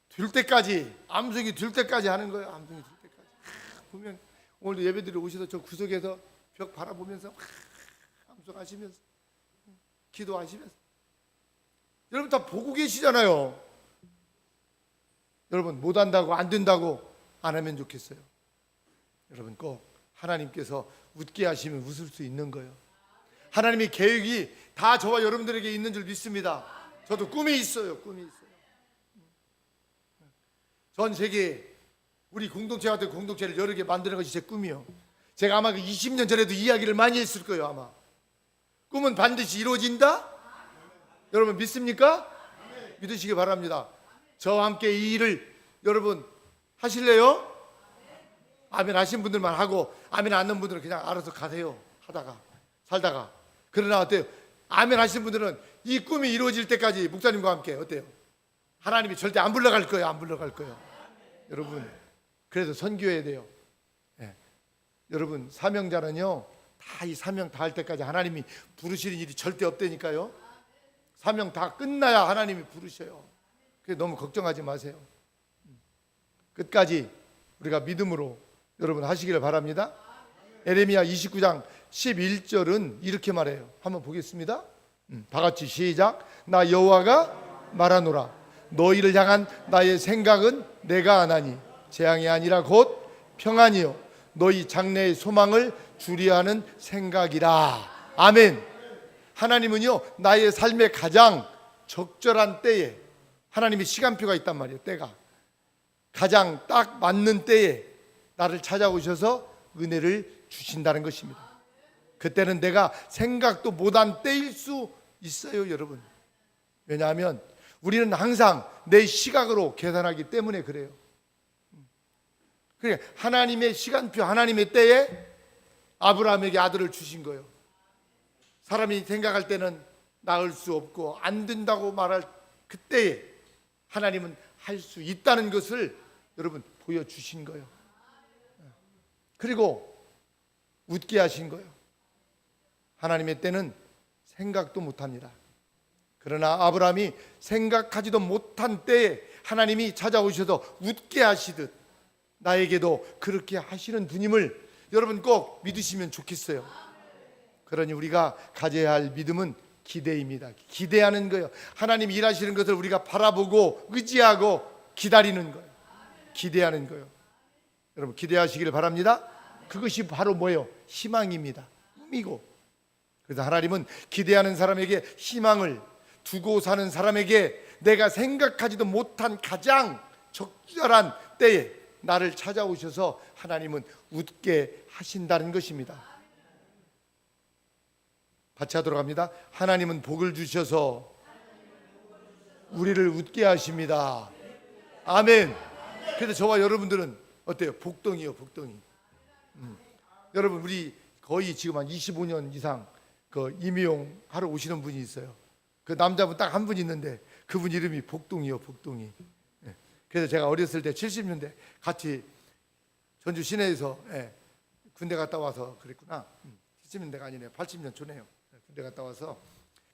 [SPEAKER 3] 될 때까지 암송이 될 때까지 하는 거예요. 암송이 될 때까지. 보면 오늘도 예배드리러 오셔서 저 구석에서 벽 바라보면서 암송하시면서 기도하시면서 여러분 다 보고 계시잖아요. 여러분 못한다고 안 된다고 안 하면 좋겠어요. 여러분 꼭 하나님께서 웃게 하시면 웃을 수 있는 거예요. 하나님의 계획이 다 저와 여러분들에게 있는 줄 믿습니다. 저도 꿈이 있어요. 전 세계에 우리 공동체 같은 공동체를 여러 개 만드는 것이 제 꿈이요. 제가 아마 20년 전에도 이야기를 많이 했을 거예요. 아마 꿈은 반드시 이루어진다. 여러분 믿습니까? 믿으시기 바랍니다. 저와 함께 이 일을 여러분 하실래요? 아멘 하신 분들만 하고 아멘 안 하는 분들은 그냥 알아서 가세요. 하다가 살다가. 그러나 어때요? 아멘 하신 분들은 이 꿈이 이루어질 때까지 목사님과 함께 어때요? 하나님이 절대 안 불러갈 거예요. 안 불러갈 거예요. 여러분 그래서 선교해야 돼요. 여러분 사명자는요 다 이 사명 다 할 때까지 하나님이 부르시는 일이 절대 없다니까요. 사명 다 끝나야 하나님이 부르셔요. 그래서 너무 걱정하지 마세요. 끝까지 우리가 믿음으로 여러분 하시기를 바랍니다. 에레미야 29장 11절은 이렇게 말해요. 한번 보겠습니다. 다 같이 시작. 나 여호와가 말하노라. 너희를 향한 나의 생각은 내가 아나니 재앙이 아니라 곧 평안이요 너희 장래의 소망을 주리하는 생각이라. 아멘. 하나님은요 나의 삶의 가장 적절한 때에 하나님의 시간표가 있단 말이에요. 때가 가장 딱 맞는 때에 나를 찾아오셔서 은혜를 주신다는 것입니다. 그때는 내가 생각도 못한 때일 수 있어요, 여러분. 왜냐하면 우리는 항상 내 시각으로 계산하기 때문에 그래요. 그러니까 하나님의 시간표, 하나님의 때에 아브라함에게 아들을 주신 거예요. 사람이 생각할 때는 낳을 수 없고 안 된다고 말할 그때에 하나님은 할 수 있다는 것을 여러분 보여주신 거예요. 그리고 웃게 하신 거예요. 하나님의 때는 생각도 못합니다. 그러나 아브라함이 생각하지도 못한 때에 하나님이 찾아오셔서 웃게 하시듯 나에게도 그렇게 하시는 분임을 여러분 꼭 믿으시면 좋겠어요. 그러니 우리가 가져야 할 믿음은 기대입니다. 기대하는 거예요. 하나님 일하시는 것을 우리가 바라보고 의지하고 기다리는 거예요. 기대하는 거예요. 여러분 기대하시기를 바랍니다. 그것이 바로 뭐예요? 희망입니다. 꿈이고. 그래서 하나님은 기대하는 사람에게 희망을 두고 사는 사람에게 내가 생각하지도 못한 가장 적절한 때에 나를 찾아오셔서 하나님은 웃게 하신다는 것입니다. 같이 하도록 합니다. 하나님은 복을 주셔서 우리를 웃게 하십니다. 아멘. 그래서 저와 여러분들은 어때요? 복덩이요, 복덩이. 여러분 우리 거의 지금 한 25년 이상 그 임의용 하러 오시는 분이 있어요. 그 남자분 딱 한 분 있는데 그분 이름이 복동이요, 복동이. 그래서 제가 어렸을 때 70년대 같이 전주 시내에서 군대 갔다 와서 그랬구나. 70년대가 아니네요. 80년 초네요. 군대 갔다 와서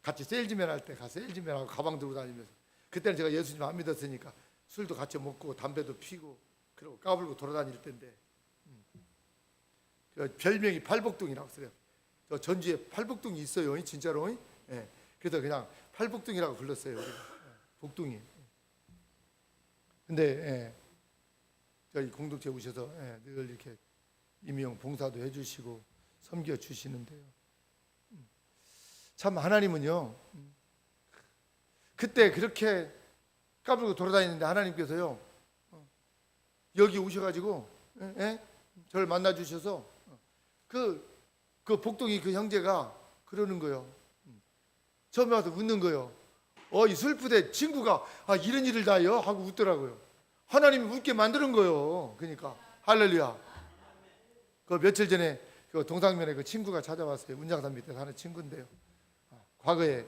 [SPEAKER 3] 같이 세일즈맨 할 때 가서 세일즈맨하고 가방 들고 다니면서 그때는 제가 예수님 안 믿었으니까 술도 같이 먹고 담배도 피고 그리고 까불고 돌아다닐 때인데 그 별명이 팔복동이라고 써요. 저 전주에 팔복동이 있어요, 진짜로. 그래서 그냥 팔복동이라고 불렀어요. 복동이. 근데 저희 공동체 오셔서 늘 이렇게 임의용 봉사도 해주시고 섬겨 주시는데요. 참 하나님은요. 그때 그렇게 까불고 돌아다니는데 하나님께서요. 여기 오셔가지고 저를 만나 주셔서 그 복동이 그 형제가 그러는 거예요. 처음에 와서 웃는 거예요. 이 슬프대 친구가 이런 일을 다요 하고 웃더라고요. 하나님이 웃게 만드는 거예요. 그러니까 할렐루야. 그 며칠 전에 그 동상면에 그 친구가 찾아왔어요. 문장산 밑에 사는 친구인데요. 과거에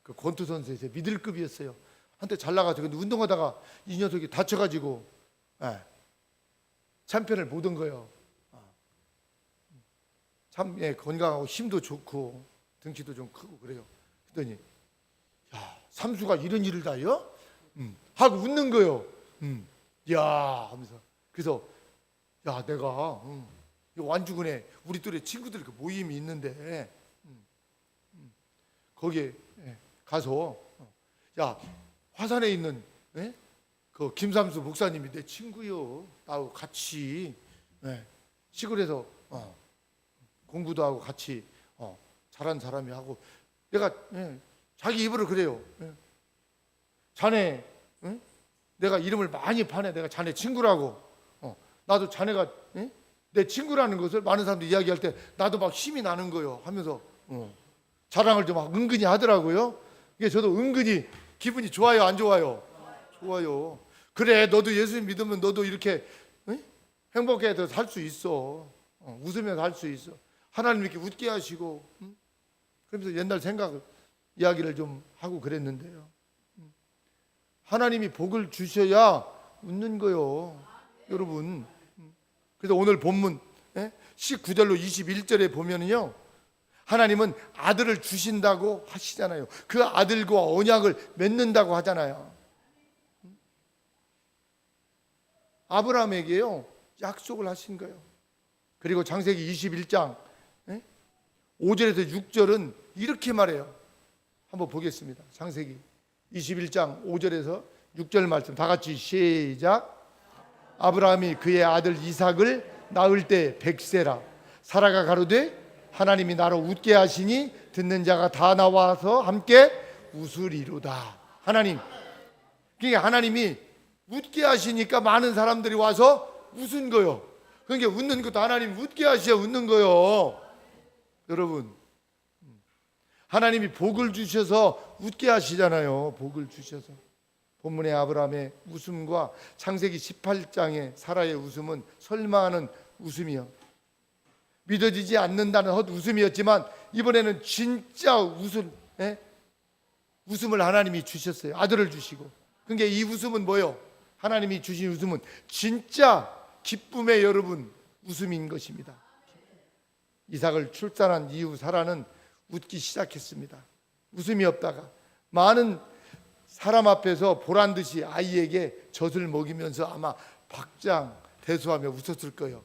[SPEAKER 3] 그 권투 선수의 미들급이었어요. 한때 잘 나가지고 근데 운동하다가 이 녀석이 다쳐가지고 챔피언을 못 온 거예요. 참 건강하고 힘도 좋고 등치도 좀 크고 그래요. 그랬더니 야 삼수가 이런 일을 다요? 하고 웃는 거예요. 야 하면서 그래서 야 내가 완주군에 우리 또래 친구들 그 모임이 있는데 거기에 가서 야 화산에 있는 그 김삼수 목사님이 내 친구요. 나하고 같이 시골에서 공부도 하고 같이 잘한 사람이 하고 내가 자기 입으로 그래요. 자네 내가 이름을 많이 파네. 내가 자네 친구라고. 나도 자네가 내 친구라는 것을 많은 사람들이 이야기할 때 나도 막 힘이 나는 거예요. 하면서 자랑을 좀 은근히 하더라고요. 이게 저도 은근히 기분이 좋아요, 안 좋아요? 좋아요. 그래, 너도 예수님 믿으면 너도 이렇게 행복해서 살 수 있어. 웃으면서 살 수 있어. 하나님 이렇게 웃게 하시고 그러면서 옛날 생각 이야기를 좀 하고 그랬는데요. 하나님이 복을 주셔야 웃는 거요, 여러분. 그래서 오늘 본문 19절로 21절에 보면은요. 하나님은 아들을 주신다고 하시잖아요. 그 아들과 언약을 맺는다고 하잖아요. 아브라함에게요 약속을 하신 거예요. 그리고 창세기 21장 5절에서 6절은 이렇게 말해요. 한번 보겠습니다. 창세기 21장 5절에서 6절 말씀 다 같이 시작. 아브라함이 그의 아들 이삭을 낳을 때 100세라. 사라가 가로되 하나님이 나로 웃게 하시니 듣는 자가 다 나와서 함께 웃으리로다. 하나님, 그러니까 하나님이 웃게 하시니까 많은 사람들이 와서 웃은 거요. 그러니까 웃는 것도 하나님 웃게 하셔야 웃는 거요. 여러분, 하나님이 복을 주셔서 웃게 하시잖아요. 복을 주셔서. 본문의 아브라함의 웃음과 창세기 18장의 사라의 웃음은 설마 하는 웃음이요, 믿어지지 않는다는 헛 웃음이었지만 이번에는 진짜 웃음을 하나님이 주셨어요. 아들을 주시고. 그러니까 이 웃음은 뭐요? 하나님이 주신 웃음은 진짜 기쁨의 여러분 웃음인 것입니다. 이삭을 출산한 이후 사라는 웃기 시작했습니다. 웃음이 없다가 많은 사람 앞에서 보란 듯이 아이에게 젖을 먹이면서 아마 박장대소하며 웃었을 거예요.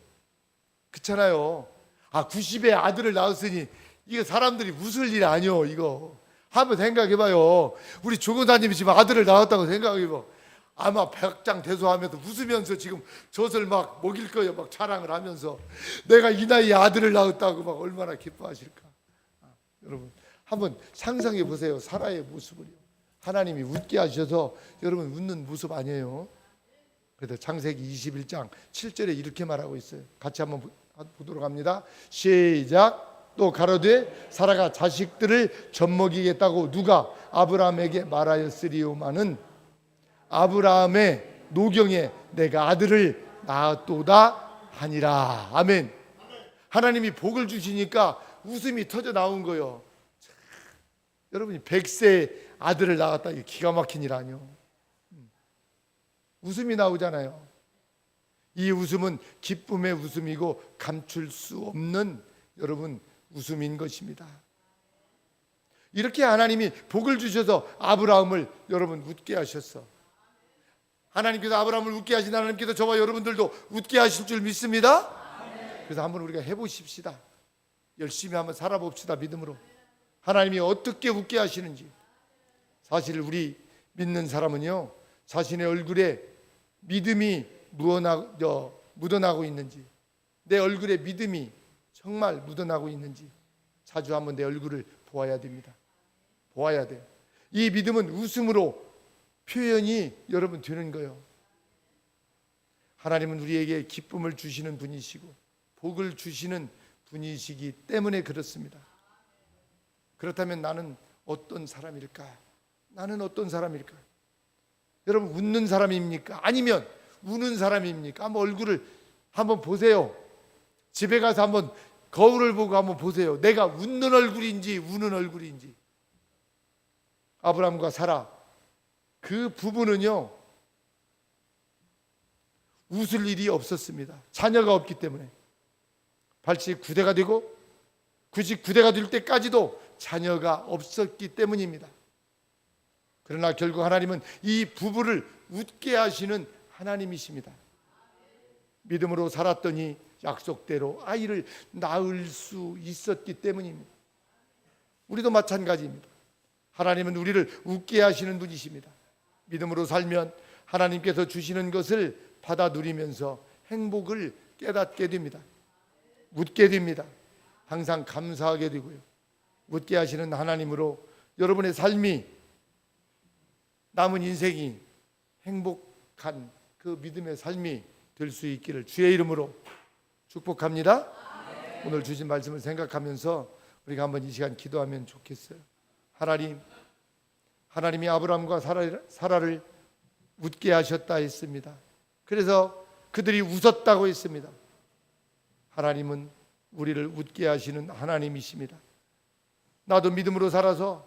[SPEAKER 3] 그렇잖아요. 90의 아들을 낳았으니 이거 사람들이 웃을 일 아니요. 이거 한번 생각해봐요. 우리 조교사님이 지금 아들을 낳았다고 생각해봐. 아마 박장대소하면서 웃으면서 지금 젖을 막 먹일 거예요. 막 자랑을 하면서 내가 이 나이에 아들을 낳았다고 막 얼마나 기뻐하실까. 여러분 한번 상상해 보세요. 사라의 모습을요. 하나님이 웃게 하셔서 여러분 웃는 모습 아니에요. 그래서 창세기 21장 7절에 이렇게 말하고 있어요. 같이 한번 보도록 합니다. 시작. 또 가로되 사라가 자식들을 젖먹이겠다고 누가 아브라함에게 말하였으리오마는 아브라함의 노경에 내가 아들을 낳았도다 하니라. 아멘. 하나님이 복을 주시니까 웃음이 터져 나온 거예요. 여러분이 100세 아들을 낳았다. 이게 기가 막힌 일 아니요. 웃음이 나오잖아요. 이 웃음은 기쁨의 웃음이고 감출 수 없는 여러분 웃음인 것입니다. 이렇게 하나님이 복을 주셔서 아브라함을 여러분 웃게 하셨어. 하나님께서 아브라함을 웃게 하신 하나님께서 저와 여러분들도 웃게 하실 줄 믿습니다. 그래서 한번 우리가 해보십시다. 열심히 한번 살아봅시다. 믿음으로 하나님이 어떻게 웃게 하시는지. 사실 우리 믿는 사람은요, 자신의 얼굴에 믿음이 묻어나고 있는지, 내 얼굴에 믿음이 정말 묻어나고 있는지 자주 한번 내 얼굴을 보아야 됩니다. 보아야 돼요. 이 믿음은 웃음으로 표현이 여러분 되는 거예요. 하나님은 우리에게 기쁨을 주시는 분이시고 복을 주시는 분이시기 때문에 그렇습니다. 그렇다면 나는 어떤 사람일까? 나는 어떤 사람일까? 여러분 웃는 사람입니까? 아니면 우는 사람입니까? 한번 얼굴을 한번 보세요. 집에 가서 한번 거울을 보고 한번 보세요. 내가 웃는 얼굴인지 우는 얼굴인지. 아브라함과 사라 그 부부는요 웃을 일이 없었습니다. 자녀가 없기 때문에. 89대가 되고 99대가 될 때까지도 자녀가 없었기 때문입니다. 그러나 결국 하나님은 이 부부를 웃게 하시는 하나님이십니다. 믿음으로 살았더니 약속대로 아이를 낳을 수 있었기 때문입니다. 우리도 마찬가지입니다. 하나님은 우리를 웃게 하시는 분이십니다. 믿음으로 살면 하나님께서 주시는 것을 받아 누리면서 행복을 깨닫게 됩니다. 웃게 됩니다. 항상 감사하게 되고요. 웃게 하시는 하나님으로 여러분의 삶이 남은 인생이 행복한 그 믿음의 삶이 될 수 있기를 주의 이름으로 축복합니다. 오늘 주신 말씀을 생각하면서 우리가 한번 이 시간 기도하면 좋겠어요. 하나님이 아브라함과 사라를 웃게 하셨다 했습니다. 그래서 그들이 웃었다고 했습니다. 하나님은 우리를 웃게 하시는 하나님이십니다. 나도 믿음으로 살아서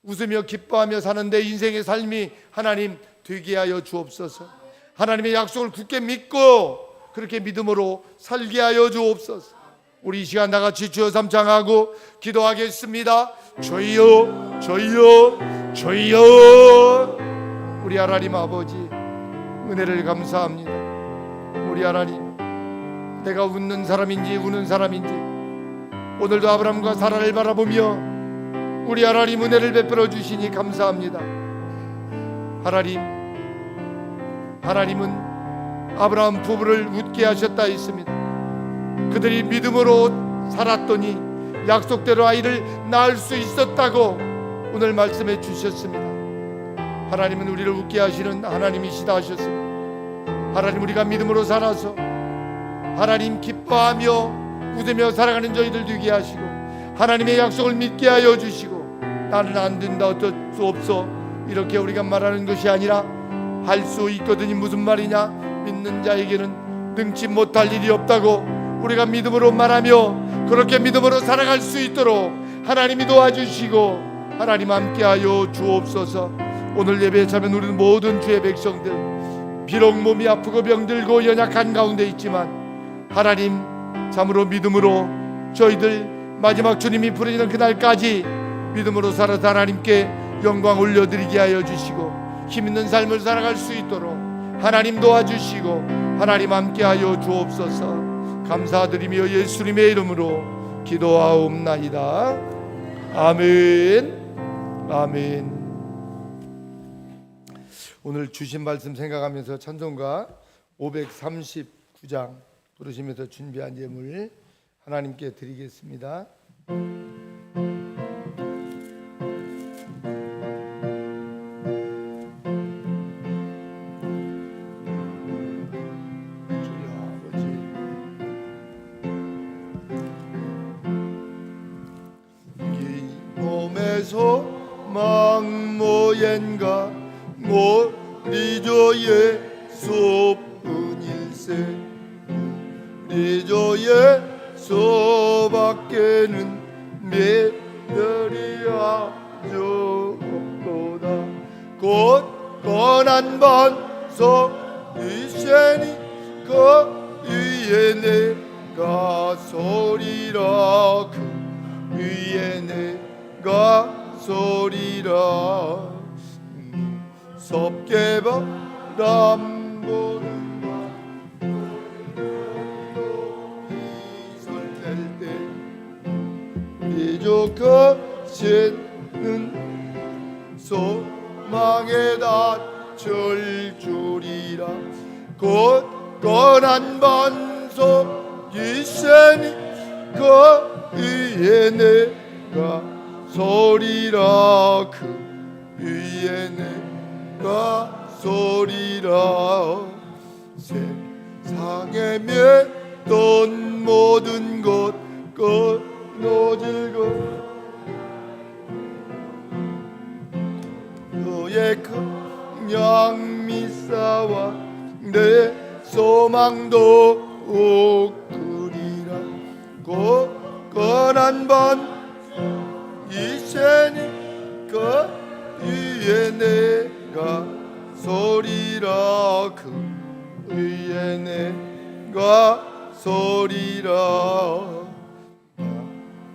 [SPEAKER 3] 웃으며 기뻐하며 사는 내 인생의 삶이 하나님 되게 하여 주옵소서. 하나님의 약속을 굳게 믿고 그렇게 믿음으로 살게 하여 주옵소서. 우리 이 시간 나같이 주여 삼창하고 기도하겠습니다. 주여 주여 주여. 우리 하나님 아버지 은혜를 감사합니다. 우리 하나님 내가 웃는 사람인지 우는 사람인지 오늘도 아브라함과 사라를 바라보며 우리 하나님 은혜를 베풀어 주시니 감사합니다. 하나님은 아브라함 부부를 웃게 하셨다 했습니다. 그들이 믿음으로 살았더니 약속대로 아이를 낳을 수 있었다고 오늘 말씀해 주셨습니다. 하나님은 우리를 웃게 하시는 하나님이시다 하셨습니다. 하나님, 우리가 믿음으로 살아서 하나님 기뻐하며 웃으며 살아가는 저희들 되게 하시고, 하나님의 약속을 믿게 하여 주시고, 나는 안 된다, 어쩔 수 없어, 이렇게 우리가 말하는 것이 아니라 할 수 있거든이 무슨 말이냐, 믿는 자에게는 능치 못할 일이 없다고 우리가 믿음으로 말하며 그렇게 믿음으로 살아갈 수 있도록 하나님이 도와주시고 하나님 함께하여 주옵소서. 오늘 예배에 참여한 우리는 모든 주의 백성들, 비록 몸이 아프고 병들고 연약한 가운데 있지만 하나님 참으로 믿음으로 저희들 마지막 주님이 부르시는 그날까지 믿음으로 살아서 하나님께 영광 올려드리게 하여 주시고 힘있는 삶을 살아갈 수 있도록 하나님 도와주시고 하나님 함께하여 주옵소서. 감사드리며 예수님의 이름으로 기도하옵나이다. 아멘. 아멘. 오늘 주신 말씀 생각하면서 찬송가 539장 부르시면서 준비한 예물 하나님께 드리겠습니다. 소망 모엔가 우리 예수뿐일세. 우리 예수밖에는 매별이 아주 없도다. 곧 권한 반석 이세니 그 위에 내가 소리라. 그 위에 내가 소리라. 섭게 바람 부는 설렐 때 비족하시는 소망에 닫힐 줄이라. 곧 권한 반석 이세니 그 위에 내가 소리라. 그 위에 내가 소리라. 세상에 맺던 모든 것 끊어질 것 너의 그냥 미사와 내 소망도 그리라. 곧 권한 반 이세니 그 위에 내가 소리라. 그 위에 내가 소리라.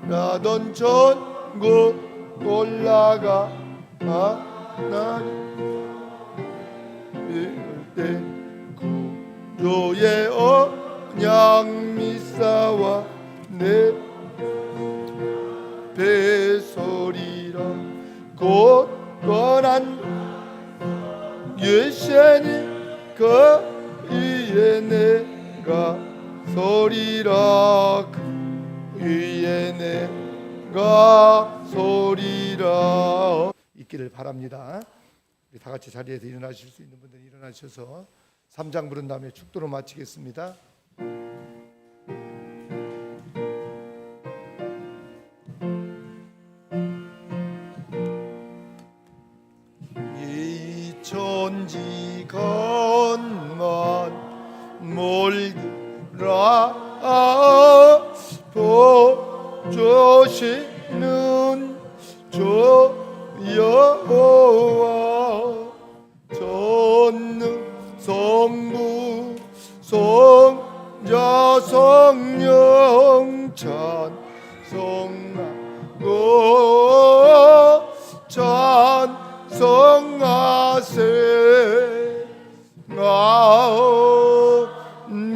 [SPEAKER 3] 나던 천국 올라가 하나님 때 구조의 언약 미사와 내 배소리라. 곧 권한 예세니 그 위에 내가 소리라. 그 위에 내가 소리라. 있기를 바랍니다. 우리 다 같이 자리에서 일어나실 수 있는 분들은 일어나셔서 3장 부른 다음에 축도로 마치겠습니다. 천지건만 몰들아 보조시는 주 여호와. 전능 성부 성자 성령 찬송하고 찬송하세.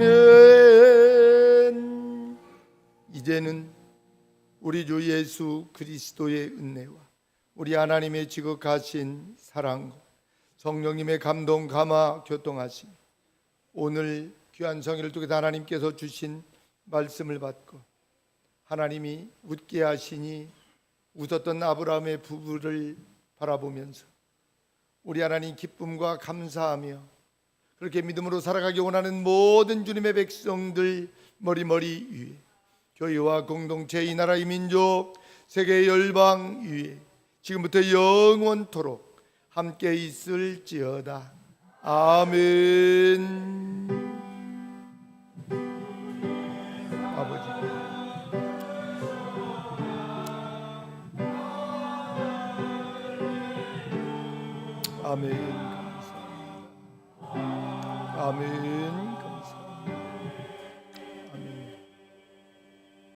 [SPEAKER 3] 아멘. 이제는 우리 주 예수 그리스도의 은혜와 우리 하나님의 지극하신 사랑과 성령님의 감동 감화 교통하심, 오늘 귀한 성일을 통해 하나님께서 주신 말씀을 받고 하나님이 웃게 하시니 웃었던 아브라함의 부부를 바라보면서 우리 하나님 기쁨과 감사하며 그렇게 믿음으로 살아가기 원하는 모든 주님의 백성들 머리머리 위에 교회와 공동체 이 나라 이 민족 세계 열방 위에 지금부터 영원토록 함께 있을지어다. 아멘. 아버지 아멘. 감사합니다. 아멘.